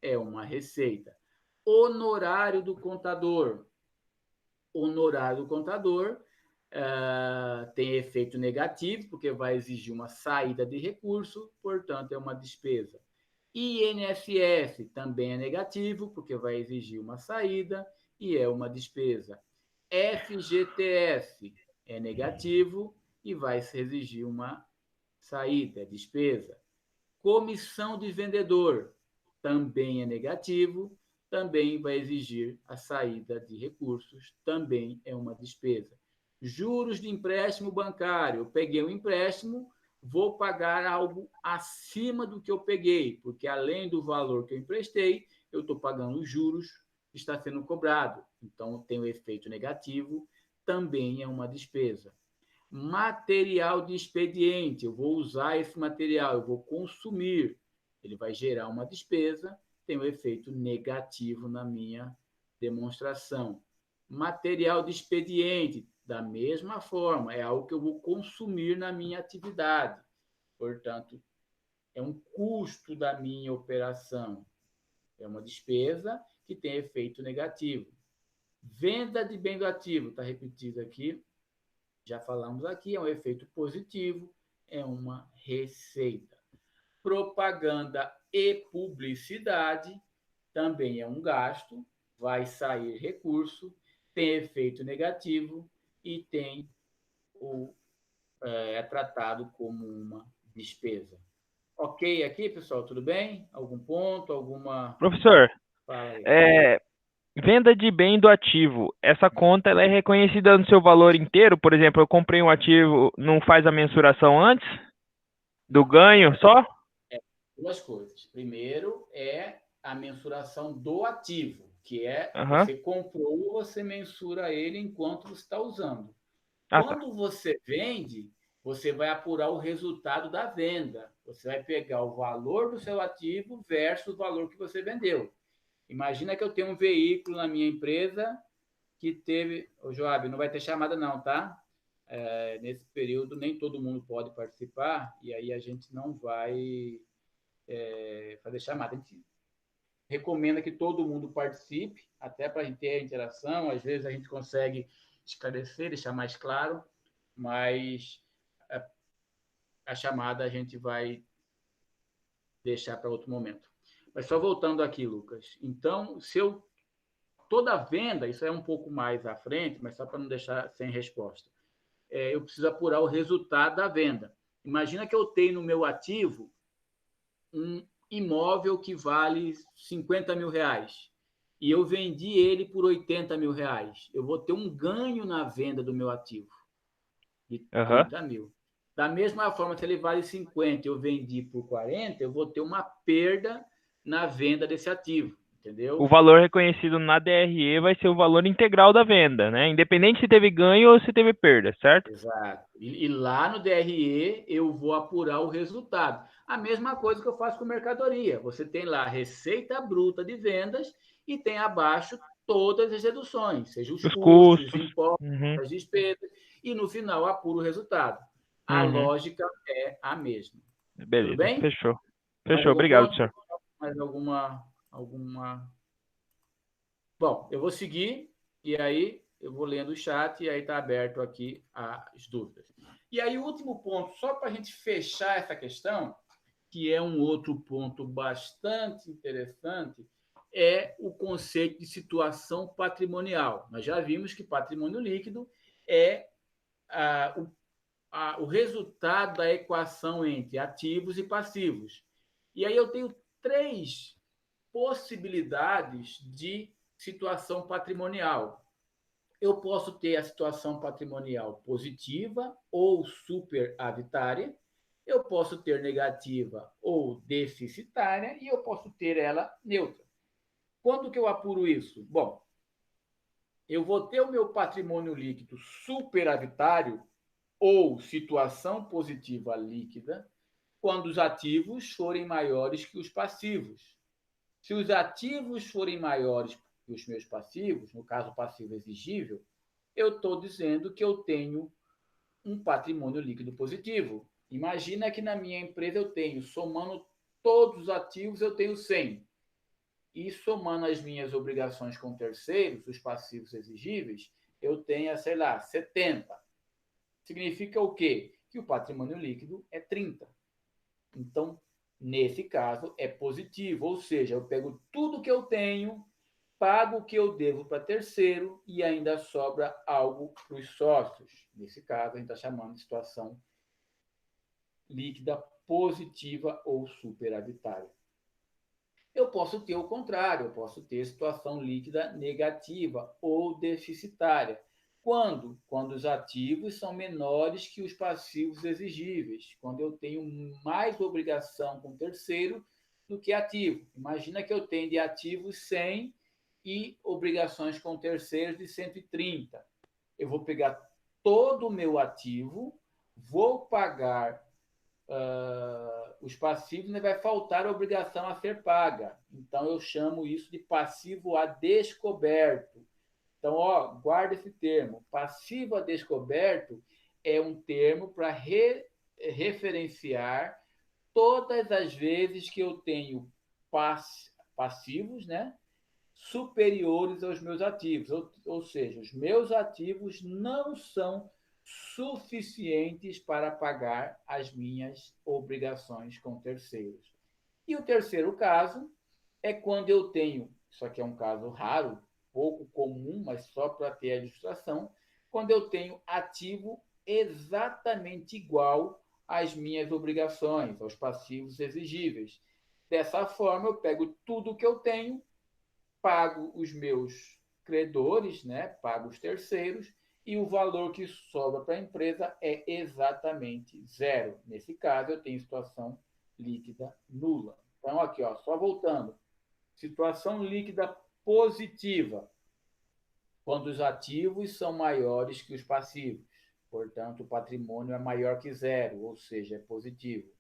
é uma receita. Honorário do contador. Honorário do contador tem efeito negativo, porque vai exigir uma saída de recurso, portanto, é uma despesa. INSS também é negativo, porque vai exigir uma saída e é uma despesa. FGTS é negativo e vai exigir uma saída, despesa. Comissão de vendedor também é negativo, também vai exigir a saída de recursos, também é uma despesa. Juros de empréstimo bancário. Eu peguei um empréstimo, vou pagar algo acima do que eu peguei, porque além do valor que eu emprestei, eu estou pagando os juros que está sendo cobrado. Então, tem o efeito negativo, também é uma despesa. Material de expediente, eu vou usar esse material, eu vou consumir, ele vai gerar uma despesa, tem um efeito negativo na minha demonstração. Material de expediente, da mesma forma, é algo que eu vou consumir na minha atividade, portanto, é um custo da minha operação, é uma despesa que tem efeito negativo. Venda de bem do ativo, está repetido aqui, já falamos aqui, é um efeito positivo, é uma receita. Propaganda e publicidade também é um gasto, vai sair recurso, tem efeito negativo e é tratado como uma despesa. Ok aqui, pessoal? Tudo bem? Algum ponto? Alguma... Professor, Fala aí. venda de bem do ativo. Essa conta ela é reconhecida no seu valor inteiro? Por exemplo, eu comprei um ativo, não faz a mensuração antes do ganho só? Duas coisas. Primeiro é a mensuração do ativo, que é Aham. você comprou, você mensura ele enquanto você está usando. Tá. Quando você vende, você vai apurar o resultado da venda. Você vai pegar o valor do seu ativo versus o valor que você vendeu. Imagina que eu tenho um veículo na minha empresa que teve... Ô, Joab, não vai ter chamada não, tá? nesse período nem todo mundo pode participar, e aí a gente não vai fazer chamada. A gente recomenda que todo mundo participe, até para a gente ter a interação. Às vezes a gente consegue esclarecer, deixar mais claro, mas a chamada a gente vai deixar para outro momento. Mas só voltando aqui, Lucas. Então, se eu toda venda, isso é um pouco mais à frente, mas só para não deixar sem resposta, eu preciso apurar o resultado da venda. Imagina que eu tenho no meu ativo um imóvel que vale 50 mil reais e eu vendi ele por 80 mil reais. Eu vou ter um ganho na venda do meu ativo de 30 mil. Da mesma forma, se ele vale 50 e eu vendi por 40, eu vou ter uma perda na venda desse ativo. Entendeu? O valor reconhecido na DRE vai ser o valor integral da venda, né? Independente se teve ganho ou se teve perda, certo? Exato. E lá no DRE eu vou apurar o resultado. A mesma coisa que eu faço com mercadoria. Você tem lá a receita bruta de vendas e tem abaixo todas as reduções, seja os custos, os impostos, as despesas, e no final apuro o resultado. A lógica é a mesma. Beleza, tudo bem? Fechou. Mais Fechou, algum obrigado, ponto? senhor. Mais alguma... Bom, eu vou seguir e aí eu vou lendo o chat e aí está aberto aqui as dúvidas. E aí o último ponto, só para a gente fechar essa questão, que é um outro ponto bastante interessante, é o conceito de situação patrimonial. Nós já vimos que patrimônio líquido é o resultado da equação entre ativos e passivos. E aí eu tenho 3 possibilidades de situação patrimonial. Eu posso ter a situação patrimonial positiva ou superavitária, eu posso ter negativa ou deficitária e eu posso ter ela neutra. Quando que eu apuro isso? Bom, eu vou ter o meu patrimônio líquido superavitário ou situação positiva líquida quando os ativos forem maiores que os passivos. Se os ativos forem maiores que os meus passivos, no caso passivo exigível, eu estou dizendo que eu tenho um patrimônio líquido positivo. Imagina que na minha empresa eu tenho, somando todos os ativos, eu tenho 100. E somando as minhas obrigações com terceiros, os passivos exigíveis, eu tenho, sei lá, 70. Significa o quê? Que o patrimônio líquido é 30. Então, nesse caso, é positivo, ou seja, eu pego tudo que eu tenho, pago o que eu devo para terceiro e ainda sobra algo para os sócios. Nesse caso, a gente está chamando de situação líquida positiva ou superavitária. Eu posso ter o contrário, eu posso ter situação líquida negativa ou deficitária. Quando? Quando os ativos são menores que os passivos exigíveis, quando eu tenho mais obrigação com terceiro do que ativo. Imagina que eu tenho de ativos 100 e obrigações com terceiros de 130. Eu vou pegar todo o meu ativo, vou pagar os passivos, né, vai faltar a obrigação a ser paga. Então, eu chamo isso de passivo a descoberto. Então, guarda esse termo. Passivo a descoberto é um termo para referenciar todas as vezes que eu tenho passivos, né, superiores aos meus ativos. Ou seja, os meus ativos não são suficientes para pagar as minhas obrigações com terceiros. E o terceiro caso é quando eu tenho, isso aqui é um caso raro, pouco comum, mas só para ter a ilustração, quando eu tenho ativo exatamente igual às minhas obrigações, aos passivos exigíveis. Dessa forma, eu pego tudo que eu tenho, pago os meus credores, né? Pago os terceiros, e o valor que sobra para a empresa é exatamente zero. Nesse caso, eu tenho situação líquida nula. Então, aqui, só voltando. Situação líquida positiva, quando os ativos são maiores que os passivos. Portanto, o patrimônio é maior que zero, ou seja, é positivo.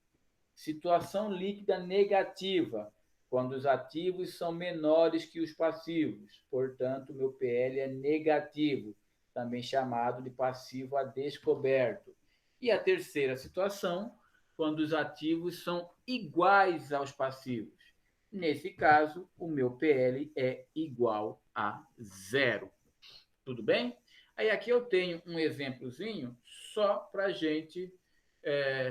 Situação líquida negativa, quando os ativos são menores que os passivos. Portanto, meu PL é negativo. também chamado de passivo a descoberto. E a terceira situação, quando os ativos são iguais aos passivos. Nesse caso, o meu PL é igual a zero. Tudo bem? Aí aqui eu tenho um exemplozinho só para a gente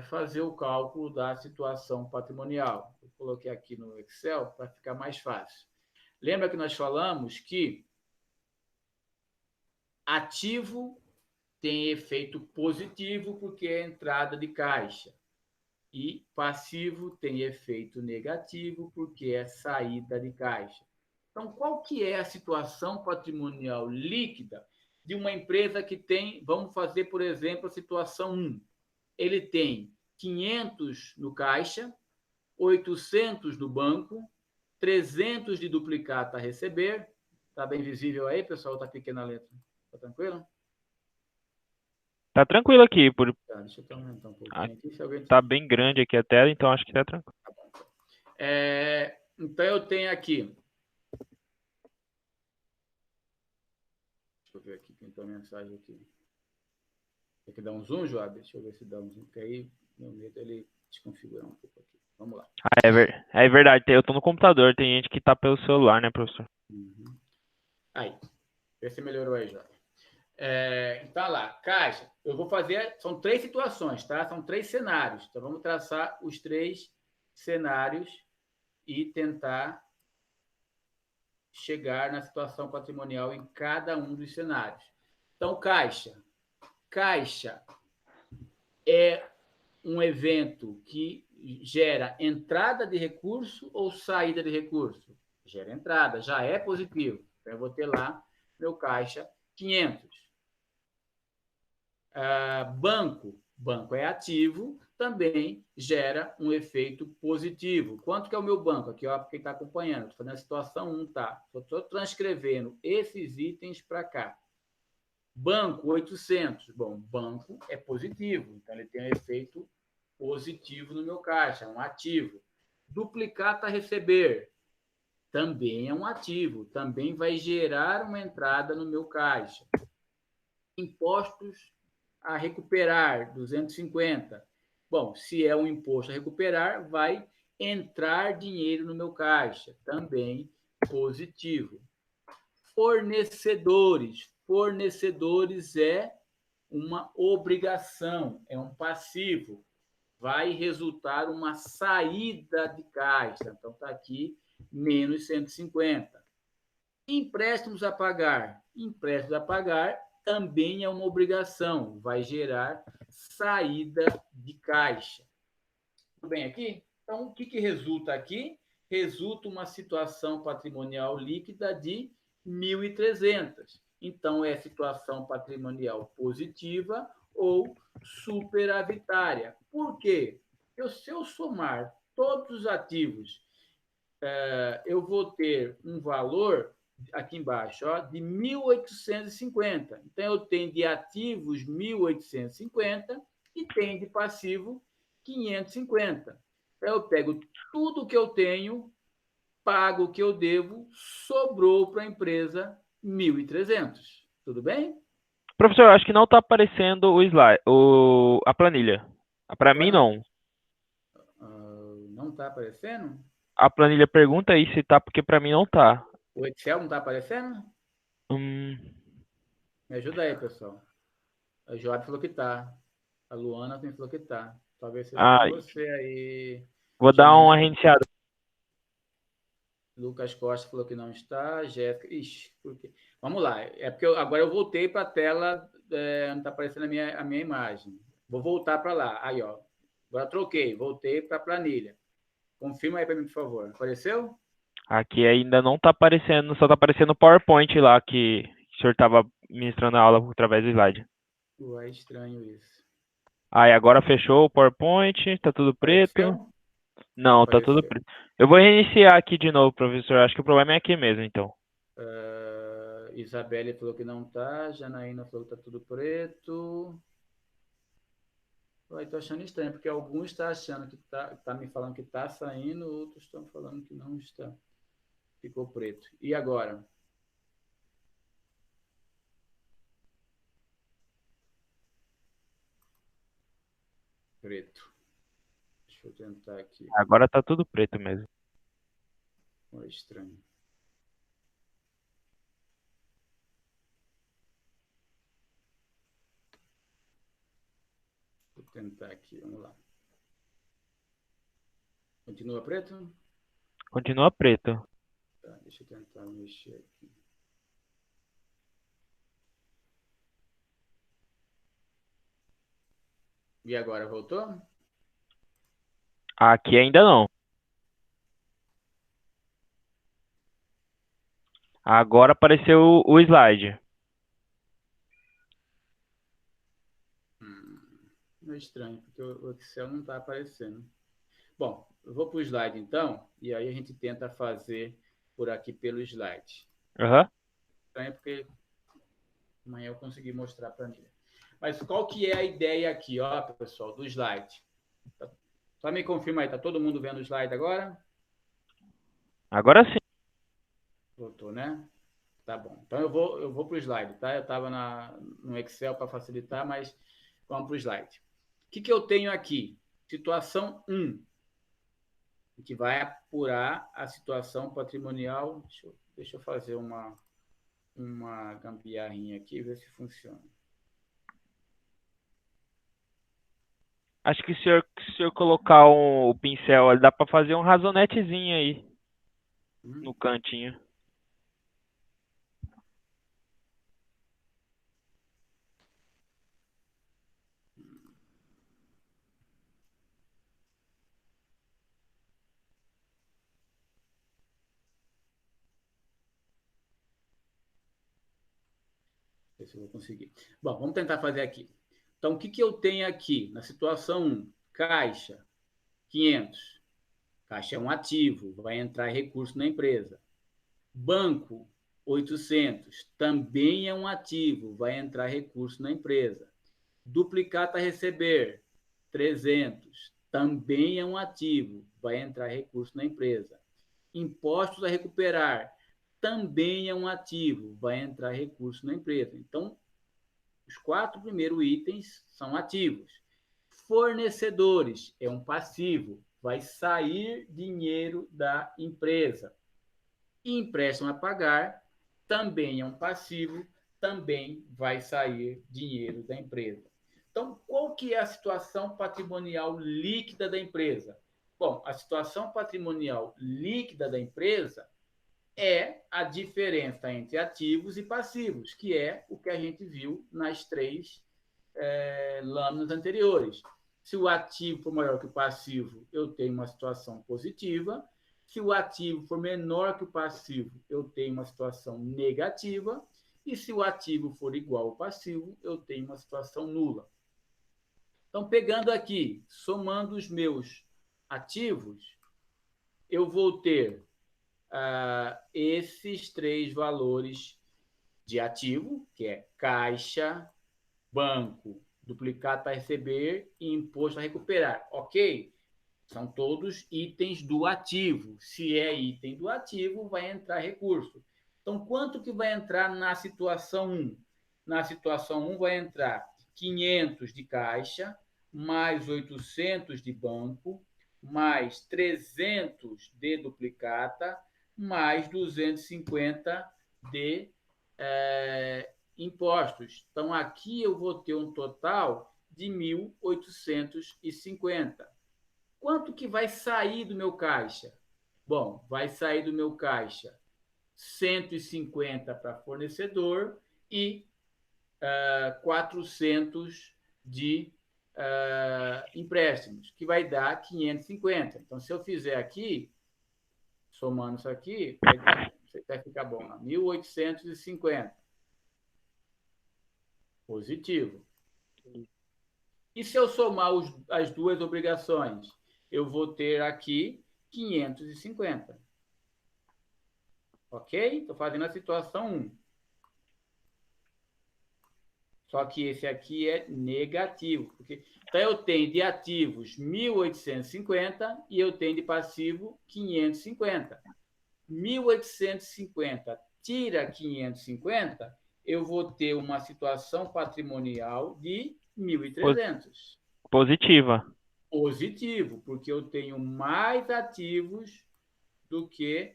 fazer o cálculo da situação patrimonial. Eu coloquei aqui no Excel para ficar mais fácil. Lembra que nós falamos que ativo tem efeito positivo porque é entrada de caixa. E passivo tem efeito negativo porque é saída de caixa. Então, qual que é a situação patrimonial líquida de uma empresa que tem, vamos fazer, por exemplo, a situação 1. Ele tem 500 no caixa, 800 no banco, 300 de duplicata a receber. Está bem visível aí, pessoal? Está pequena a letra. Está tranquilo? Tá tranquilo aqui, Tá, deixa eu aumentar um pouquinho aqui. Se alguém... tá bem grande aqui a tela, então acho que tá tranquilo. Tá bom. Então eu tenho aqui. Deixa eu ver aqui quem tem a mensagem aqui. Tem que dar um zoom, Joab? Deixa eu ver se dá um zoom, porque aí meu medo é ele desconfigurar um pouco aqui. Vamos lá. É verdade, eu tô no computador, tem gente que tá pelo celular, né, professor? Uhum. Aí, vê se melhorou aí, Joab. Então, lá, caixa. Eu vou fazer, são 3 situações, tá? São 3 cenários. Então, vamos traçar os 3 cenários e tentar chegar na situação patrimonial em cada um dos cenários. Então, caixa. Caixa é um evento que gera entrada de recurso ou saída de recurso? Gera entrada, já é positivo. Então, eu vou ter lá meu caixa 500. Banco é ativo, também gera um efeito positivo. Quanto que é o meu banco? Aqui, ó, quem está acompanhando, estou fazendo a situação 1, tá? Estou transcrevendo esses itens para cá. Banco, 800. Bom, banco é positivo, então ele tem um efeito positivo no meu caixa, um ativo. Duplicata a receber, também é um ativo, também vai gerar uma entrada no meu caixa. Impostos a recuperar, 250. Bom, se é um imposto a recuperar, vai entrar dinheiro no meu caixa, também positivo. Fornecedores. Fornecedores é uma obrigação, é um passivo. Vai resultar uma saída de caixa. Então, está aqui, menos 150. Empréstimos a pagar. Empréstimos a pagar também é uma obrigação. Vai gerar saída de caixa. Tudo bem aqui? Então, o que resulta aqui? Resulta uma situação patrimonial líquida de 1.300. Então, é situação patrimonial positiva ou superavitária. Por quê? Se eu somar todos os ativos, eu vou ter um valor, aqui embaixo, ó, de 1.850. Então, eu tenho de ativos 1.850 e tenho de passivo 550. Então, eu pego tudo que eu tenho, pago o que eu devo, sobrou para a empresa 1.300. Tudo bem? Professor, eu acho que não tá aparecendo o slide, a planilha. Para mim, não. Não está aparecendo? A planilha pergunta aí se tá, porque para mim não tá. O Excel não está aparecendo? Me ajuda aí, pessoal. A Joab falou que tá. A Luana também falou que tá. Talvez seja com você aí. Vou dar uma reiniciada. Lucas Costa falou que não está. Jéssica. Ixi, porque... Vamos lá. É porque agora eu voltei para a tela. Não está aparecendo a minha imagem. Vou voltar para lá. Aí, ó. Agora troquei. Voltei para a planilha. Confirma aí para mim, por favor. Apareceu? Aqui ainda não tá aparecendo, só tá aparecendo o PowerPoint lá que o senhor estava ministrando a aula através do slide. Ué, estranho isso. Aí agora fechou o PowerPoint, tá tudo preto. Apareceu? Não, tá tudo preto. Eu vou reiniciar aqui de novo, professor. Acho que o problema é aqui mesmo, então. Isabelle falou que não tá. Janaína falou que tá tudo preto. Estou achando estranho, porque alguns estão achando que tá me falando que está saindo, outros estão falando que não está. Ficou preto. E agora? preto. Deixa eu tentar aqui. Agora tá tudo preto mesmo. É estranho. Vou tentar aqui, vamos lá. Continua preto? Continua preto. Tá, deixa eu tentar mexer aqui. E agora, voltou? Aqui ainda não. Agora apareceu o slide. É estranho, porque o Excel não está aparecendo. Bom, eu vou para o slide então, e aí a gente tenta fazer por aqui pelo slide. Aham. Estranho porque amanhã eu consegui mostrar para mim. Mas qual que é a ideia aqui, ó, pessoal, do slide? Só me confirma aí, tá todo mundo vendo o slide agora? Agora sim. Voltou, né? Tá bom. Então eu vou para o slide, tá? Eu estava no Excel para facilitar, mas vamos para o slide. O que eu tenho aqui? Situação 1. A gente vai apurar a situação patrimonial. Deixa eu fazer uma gambiarrinha aqui e ver se funciona. Acho que se o senhor colocar o pincel, dá para fazer um razonetezinho aí no cantinho. Ver se eu vou conseguir. Bom, vamos tentar fazer aqui. Então, o que eu tenho aqui na situação 1? Caixa, 500. Caixa é um ativo, vai entrar recurso na empresa. Banco, 800. Também é um ativo, vai entrar recurso na empresa. Duplicata a receber, 300. Também é um ativo, vai entrar recurso na empresa. Impostos a recuperar, também é um ativo, vai entrar recurso na empresa. Então, os 4 primeiros itens são ativos. Fornecedores é um passivo, vai sair dinheiro da empresa. Empréstimo a pagar também é um passivo, também vai sair dinheiro da empresa. Então, qual que é a situação patrimonial líquida da empresa? Bom, a situação patrimonial líquida da empresa é a diferença entre ativos e passivos, que é o que a gente viu nas 3 lâminas anteriores. Se o ativo for maior que o passivo, eu tenho uma situação positiva. Se o ativo for menor que o passivo, eu tenho uma situação negativa. E se o ativo for igual ao passivo, eu tenho uma situação nula. Então, pegando aqui, somando os meus ativos, eu vou ter esses 3 valores de ativo, que é caixa, banco, duplicata a receber e imposto a recuperar. Ok? São todos itens do ativo. Se é item do ativo, vai entrar recurso. Então, quanto que vai entrar na situação 1? Na situação 1 vai entrar 500 de caixa, mais 800 de banco, mais 300 de duplicata, mais 250 de impostos. Então, aqui eu vou ter um total de 1.850. Quanto que vai sair do meu caixa? Bom, vai sair do meu caixa 150 para fornecedor e 400 de empréstimos, que vai dar 550. Então, se eu fizer aqui, somando isso aqui, vai ficar bom, 1.850. Positivo. E se eu somar as 2 obrigações? Eu vou ter aqui 550. Ok? Estou fazendo a situação 1. Só que esse aqui é negativo. Então, eu tenho de ativos 1.850 e eu tenho de passivo 550. 1.850 tira 550, eu vou ter uma situação patrimonial de 1.300. Positiva. Positivo, porque eu tenho mais ativos do que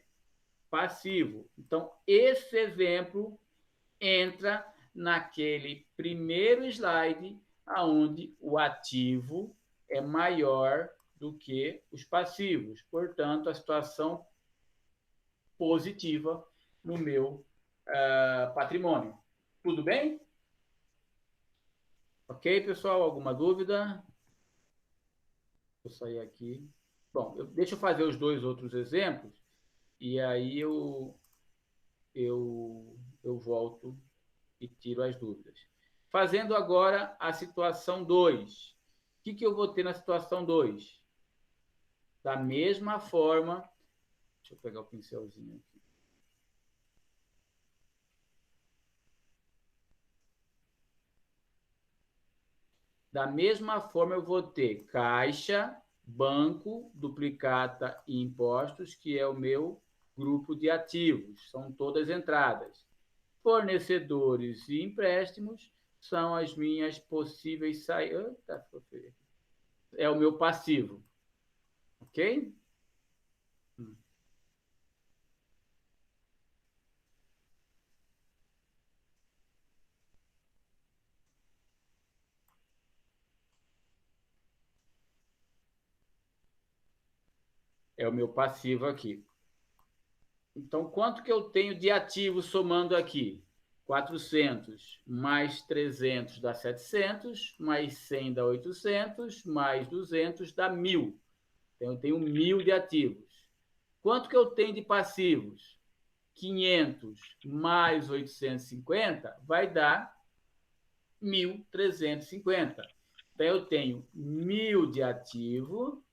passivo. Então, esse exemplo entra naquele primeiro slide onde o ativo é maior do que os passivos. Portanto, a situação positiva no meu patrimônio. Tudo bem? Ok, pessoal? Alguma dúvida? Vou sair aqui. Bom, deixa eu fazer os dois outros exemplos e aí eu volto e tiro as dúvidas. Fazendo agora a situação 2. O que eu vou ter na situação 2? Da mesma forma, deixa eu pegar o pincelzinho aqui. Da mesma forma, eu vou ter caixa, banco, duplicata e impostos, que é o meu grupo de ativos. São todas entradas. Fornecedores e empréstimos são as minhas possíveis saídas. É o meu passivo. Ok? É o meu passivo aqui. Então, quanto que eu tenho de ativo somando aqui? 400 mais 300 dá 700, mais 100 dá 800, mais 200 dá 1.000. Então, eu tenho 1.000 de ativos. Quanto que eu tenho de passivos? 500 mais 850 vai dar 1.350. Então, eu tenho 1.000 de ativo.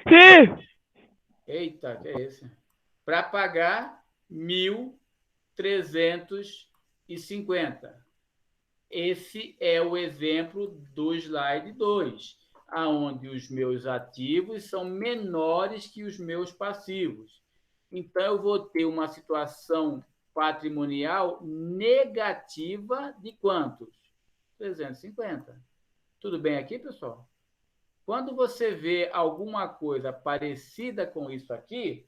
Sim. Eita, que é esse? Para pagar 1.350. Esse é o exemplo do slide 2, onde os meus ativos são menores que os meus passivos. Então, eu vou ter uma situação patrimonial negativa de quantos? 350. Tudo bem aqui, pessoal? Quando você vê alguma coisa parecida com isso aqui,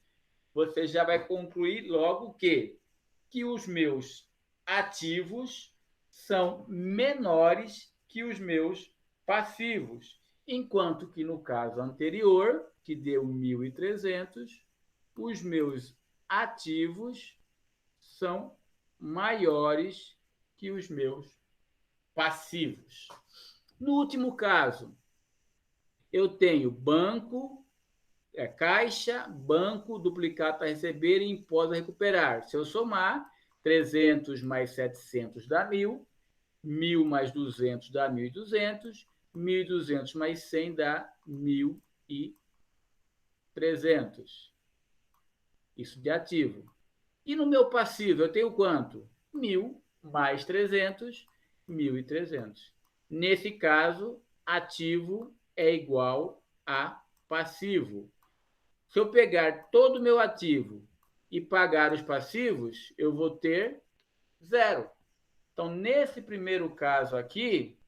você já vai concluir logo que os meus ativos são menores que os meus passivos, enquanto que no caso anterior, que deu 1.300, os meus ativos são maiores que os meus passivos. No último caso, eu tenho banco, caixa, banco, duplicata a receber e imposto a recuperar. Se eu somar, 300 mais 700 dá 1.000, 1.000 mais 200 dá 1.200, 1.200 mais 100 dá 1.300. Isso de ativo. E no meu passivo eu tenho quanto? 1.000 mais 300, 1.300. Nesse caso, ativo é igual a passivo. Se eu pegar todo o meu ativo e pagar os passivos, eu vou ter zero. Então, nesse primeiro caso aqui,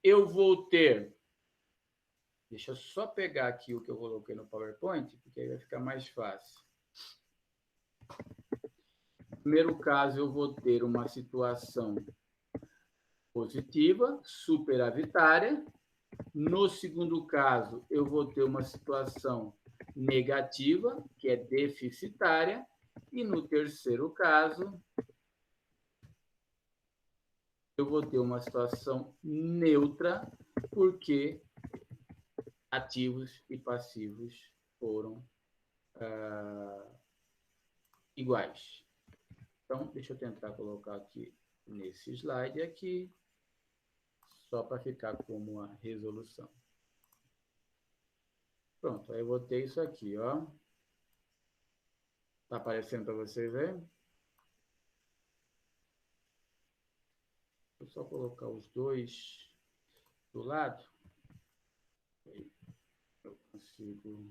eu vou ter... Deixa eu só pegar aqui o que eu coloquei no PowerPoint, porque aí vai ficar mais fácil. No primeiro caso, eu vou ter uma situação positiva, superavitária. No segundo caso, eu vou ter uma situação negativa, que é deficitária. E no terceiro caso, eu vou ter uma situação neutra, porque ativos e passivos foram iguais. Então, deixa eu tentar colocar aqui nesse slide aqui, só para ficar como uma resolução. Pronto, aí eu vou ter isso aqui, ó. Tá aparecendo para vocês ver? Vou só colocar os dois do lado. Aí eu consigo...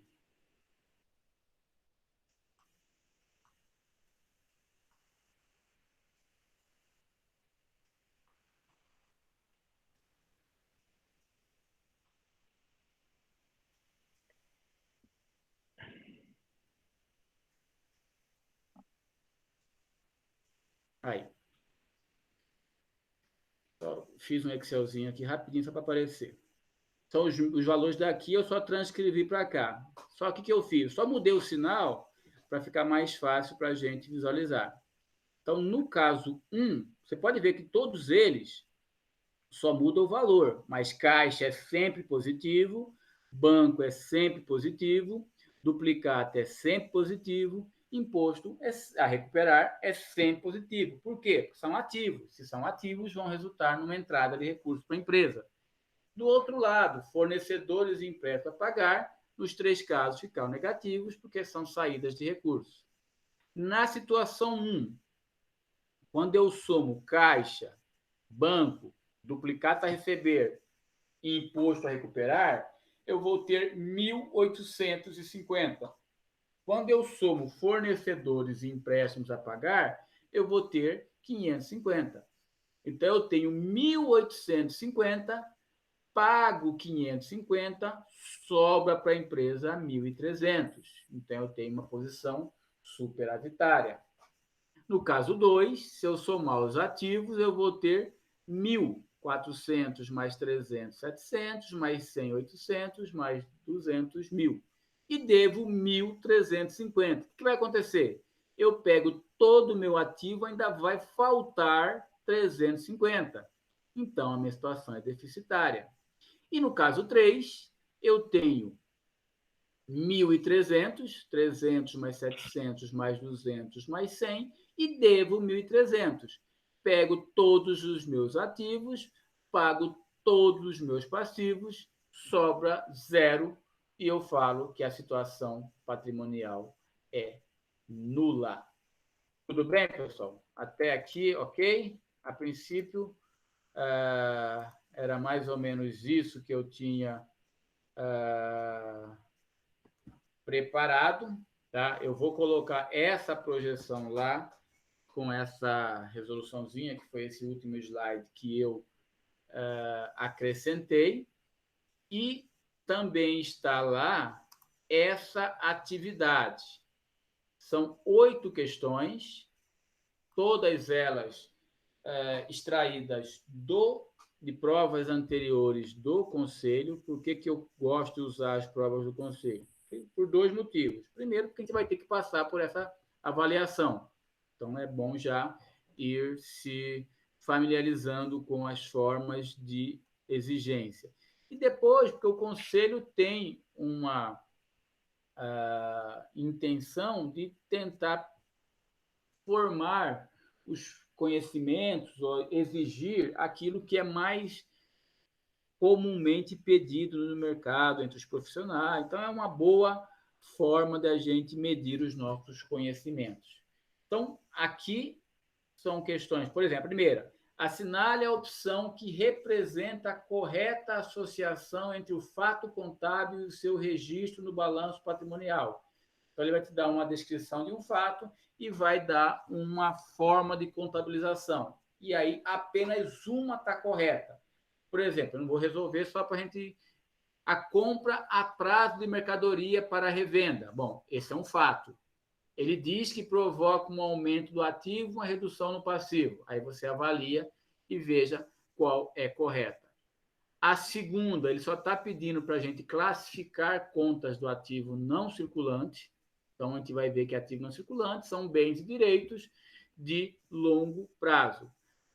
Aí. Só fiz um Excelzinho aqui rapidinho só para aparecer. São os valores daqui, eu só transcrevi para cá. Só que o que eu fiz? Só mudei o sinal para ficar mais fácil para a gente visualizar. Então, no caso 1, você pode ver que todos eles só mudam o valor, mas caixa é sempre positivo, banco é sempre positivo, duplicata é sempre positivo, imposto a recuperar é sempre positivo. Por quê? Porque são ativos. Se são ativos, vão resultar numa entrada de recursos para a empresa. Do outro lado, fornecedores e empréstimos a pagar, nos 3 casos ficaram negativos, porque são saídas de recursos. Na situação 1, quando eu somo caixa, banco, duplicata a receber e imposto a recuperar, eu vou ter 1.850. Quando eu somo fornecedores e empréstimos a pagar, eu vou ter 550. Então, eu tenho 1.850, pago 550, sobra para a empresa 1.300. Então, eu tenho uma posição superavitária. No caso 2, se eu somar os ativos, eu vou ter 1.400 mais 300, 700, mais 100, 800, mais 200, 1.000. E devo 1.350. O que vai acontecer? Eu pego todo o meu ativo, ainda vai faltar 350. Então, a minha situação é deficitária. E no caso 3, eu tenho 1.300, 300 mais 700 mais 200 mais 100, e devo 1.300. Pego todos os meus ativos, pago todos os meus passivos, sobra zero, e eu falo que a situação patrimonial é nula. Tudo bem, pessoal? Até aqui, ok? A princípio, era mais ou menos isso que eu tinha preparado, tá? Eu vou colocar essa projeção lá com essa resoluçãozinha, que foi esse último slide que eu acrescentei, e também está lá essa atividade. São 8 questões, todas elas extraídas de provas anteriores do Conselho. Por que eu gosto de usar as provas do Conselho? Por 2 motivos. Primeiro, porque a gente vai ter que passar por essa avaliação. Então, é bom já ir se familiarizando com as formas de exigência. E depois, porque o Conselho tem uma intenção de tentar formar os conhecimentos ou exigir aquilo que é mais comumente pedido no mercado entre os profissionais. Então, é uma boa forma da gente medir os nossos conhecimentos. Então, aqui são questões, por exemplo, a primeira, assinale a opção que representa a correta associação entre o fato contábil e o seu registro no balanço patrimonial. Então, ele vai te dar uma descrição de um fato e vai dar uma forma de contabilização. E aí, apenas uma está correta. Por exemplo, eu não vou resolver só para a gente... A compra a prazo de mercadoria para revenda. Bom, esse é um fato. Ele diz que provoca um aumento do ativo, uma redução no passivo. Aí você avalia e veja qual é correta. A segunda, ele só está pedindo para a gente classificar contas do ativo não circulante. Então, a gente vai ver que ativo não circulante são bens e direitos de longo prazo.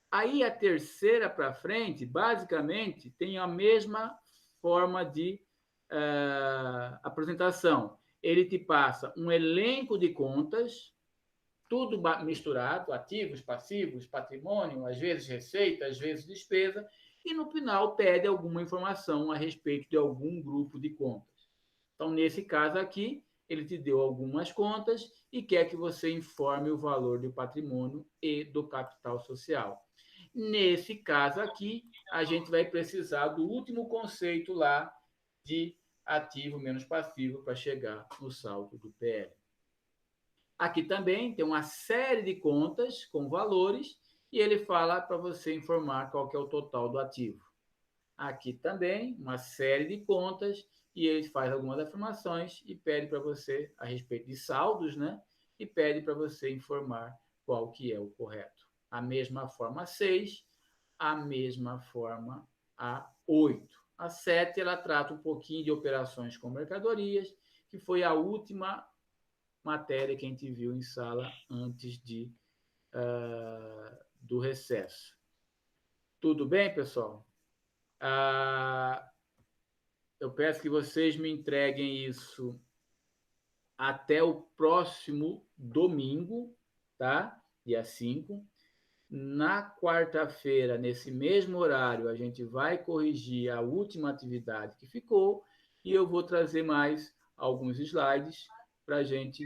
Aí, a terceira para frente, basicamente, tem a mesma forma de apresentação. Ele te passa um elenco de contas, tudo misturado, ativos, passivos, patrimônio, às vezes receita, às vezes despesa, e no final pede alguma informação a respeito de algum grupo de contas. Então, nesse caso aqui, ele te deu algumas contas e quer que você informe o valor do patrimônio e do capital social. Nesse caso aqui, a gente vai precisar do último conceito lá de ativo menos passivo para chegar no saldo do PL. Aqui também tem uma série de contas com valores e ele fala para você informar qual que é o total do ativo. Aqui também uma série de contas e ele faz algumas afirmações e pede para você a respeito de saldos, né? E pede para você informar qual que é o correto. a mesma forma a 6, a mesma forma a 8. A 7, ela trata um pouquinho de operações com mercadorias, que foi a última matéria que a gente viu em sala antes do recesso. Tudo bem, pessoal? Eu peço que vocês me entreguem isso até o próximo domingo, tá? Dia 5. Na quarta-feira, nesse mesmo horário, a gente vai corrigir a última atividade que ficou e eu vou trazer mais alguns slides para a gente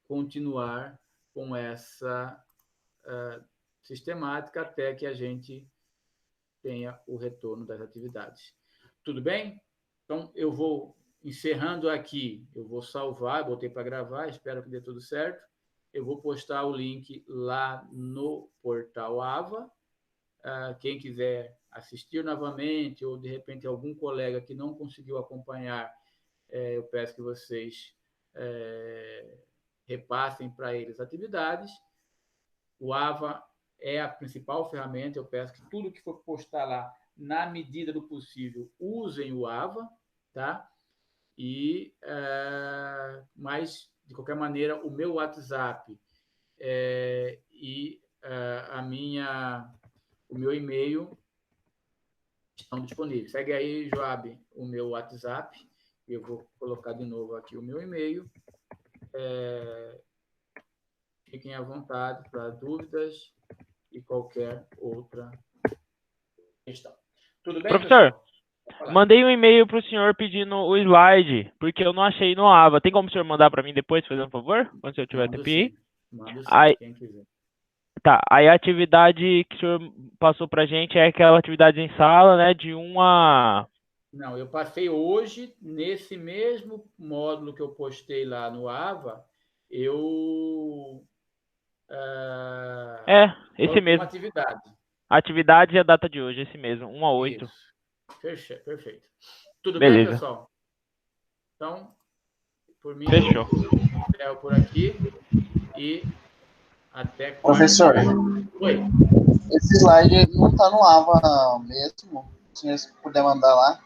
continuar com essa sistemática até que a gente tenha o retorno das atividades. Tudo bem? Então, eu vou encerrando aqui, eu vou salvar, botei para gravar, espero que dê tudo certo. Eu vou postar o link lá no portal AVA. Quem quiser assistir novamente, ou de repente algum colega que não conseguiu acompanhar, eu peço que vocês repassem para eles atividades. O AVA é a principal ferramenta, eu peço que tudo que for postar lá, na medida do possível, usem o AVA, tá? Mas, de qualquer maneira, o meu WhatsApp e o meu e-mail estão disponíveis. Segue aí, Joab, o meu WhatsApp. Eu vou colocar de novo aqui o meu e-mail. Fiquem à vontade para dúvidas e qualquer outra questão. Tudo bem, professor? Pessoal? Mandei um e-mail para o senhor pedindo o slide, porque eu não achei no AVA. Tem como o senhor mandar para mim depois, fazendo um favor? Quando o senhor tiver tempo aí? Mando sim, Aí, quem quiser. tá, aí a atividade que o senhor passou para a gente é aquela atividade em sala, né, de 1 a... Não, eu passei hoje, nesse mesmo módulo que eu postei lá no AVA, eu esse mesmo. uma atividade. A atividade e a data de hoje, esse mesmo, 1 a 8. Isso. Perfeito. Tudo Beleza. bem, pessoal? Então, por mim, fechou. Eu por aqui e até Professor, Oi. Esse slide não está no AVA mesmo, se puder mandar lá.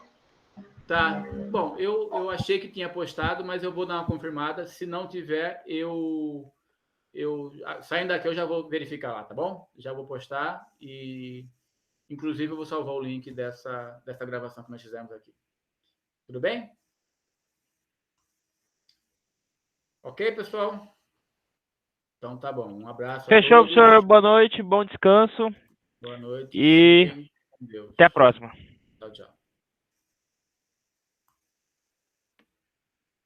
Tá. Bom, eu achei que tinha postado, mas eu vou dar uma confirmada. Se não tiver, saindo daqui eu já vou verificar lá, tá bom? Já vou postar e, inclusive, eu vou salvar o link dessa gravação que nós fizemos aqui. Tudo bem? Ok, pessoal? Então tá bom. Um abraço. Fechou, professor. Boa noite, bom descanso. Boa noite. E até a próxima.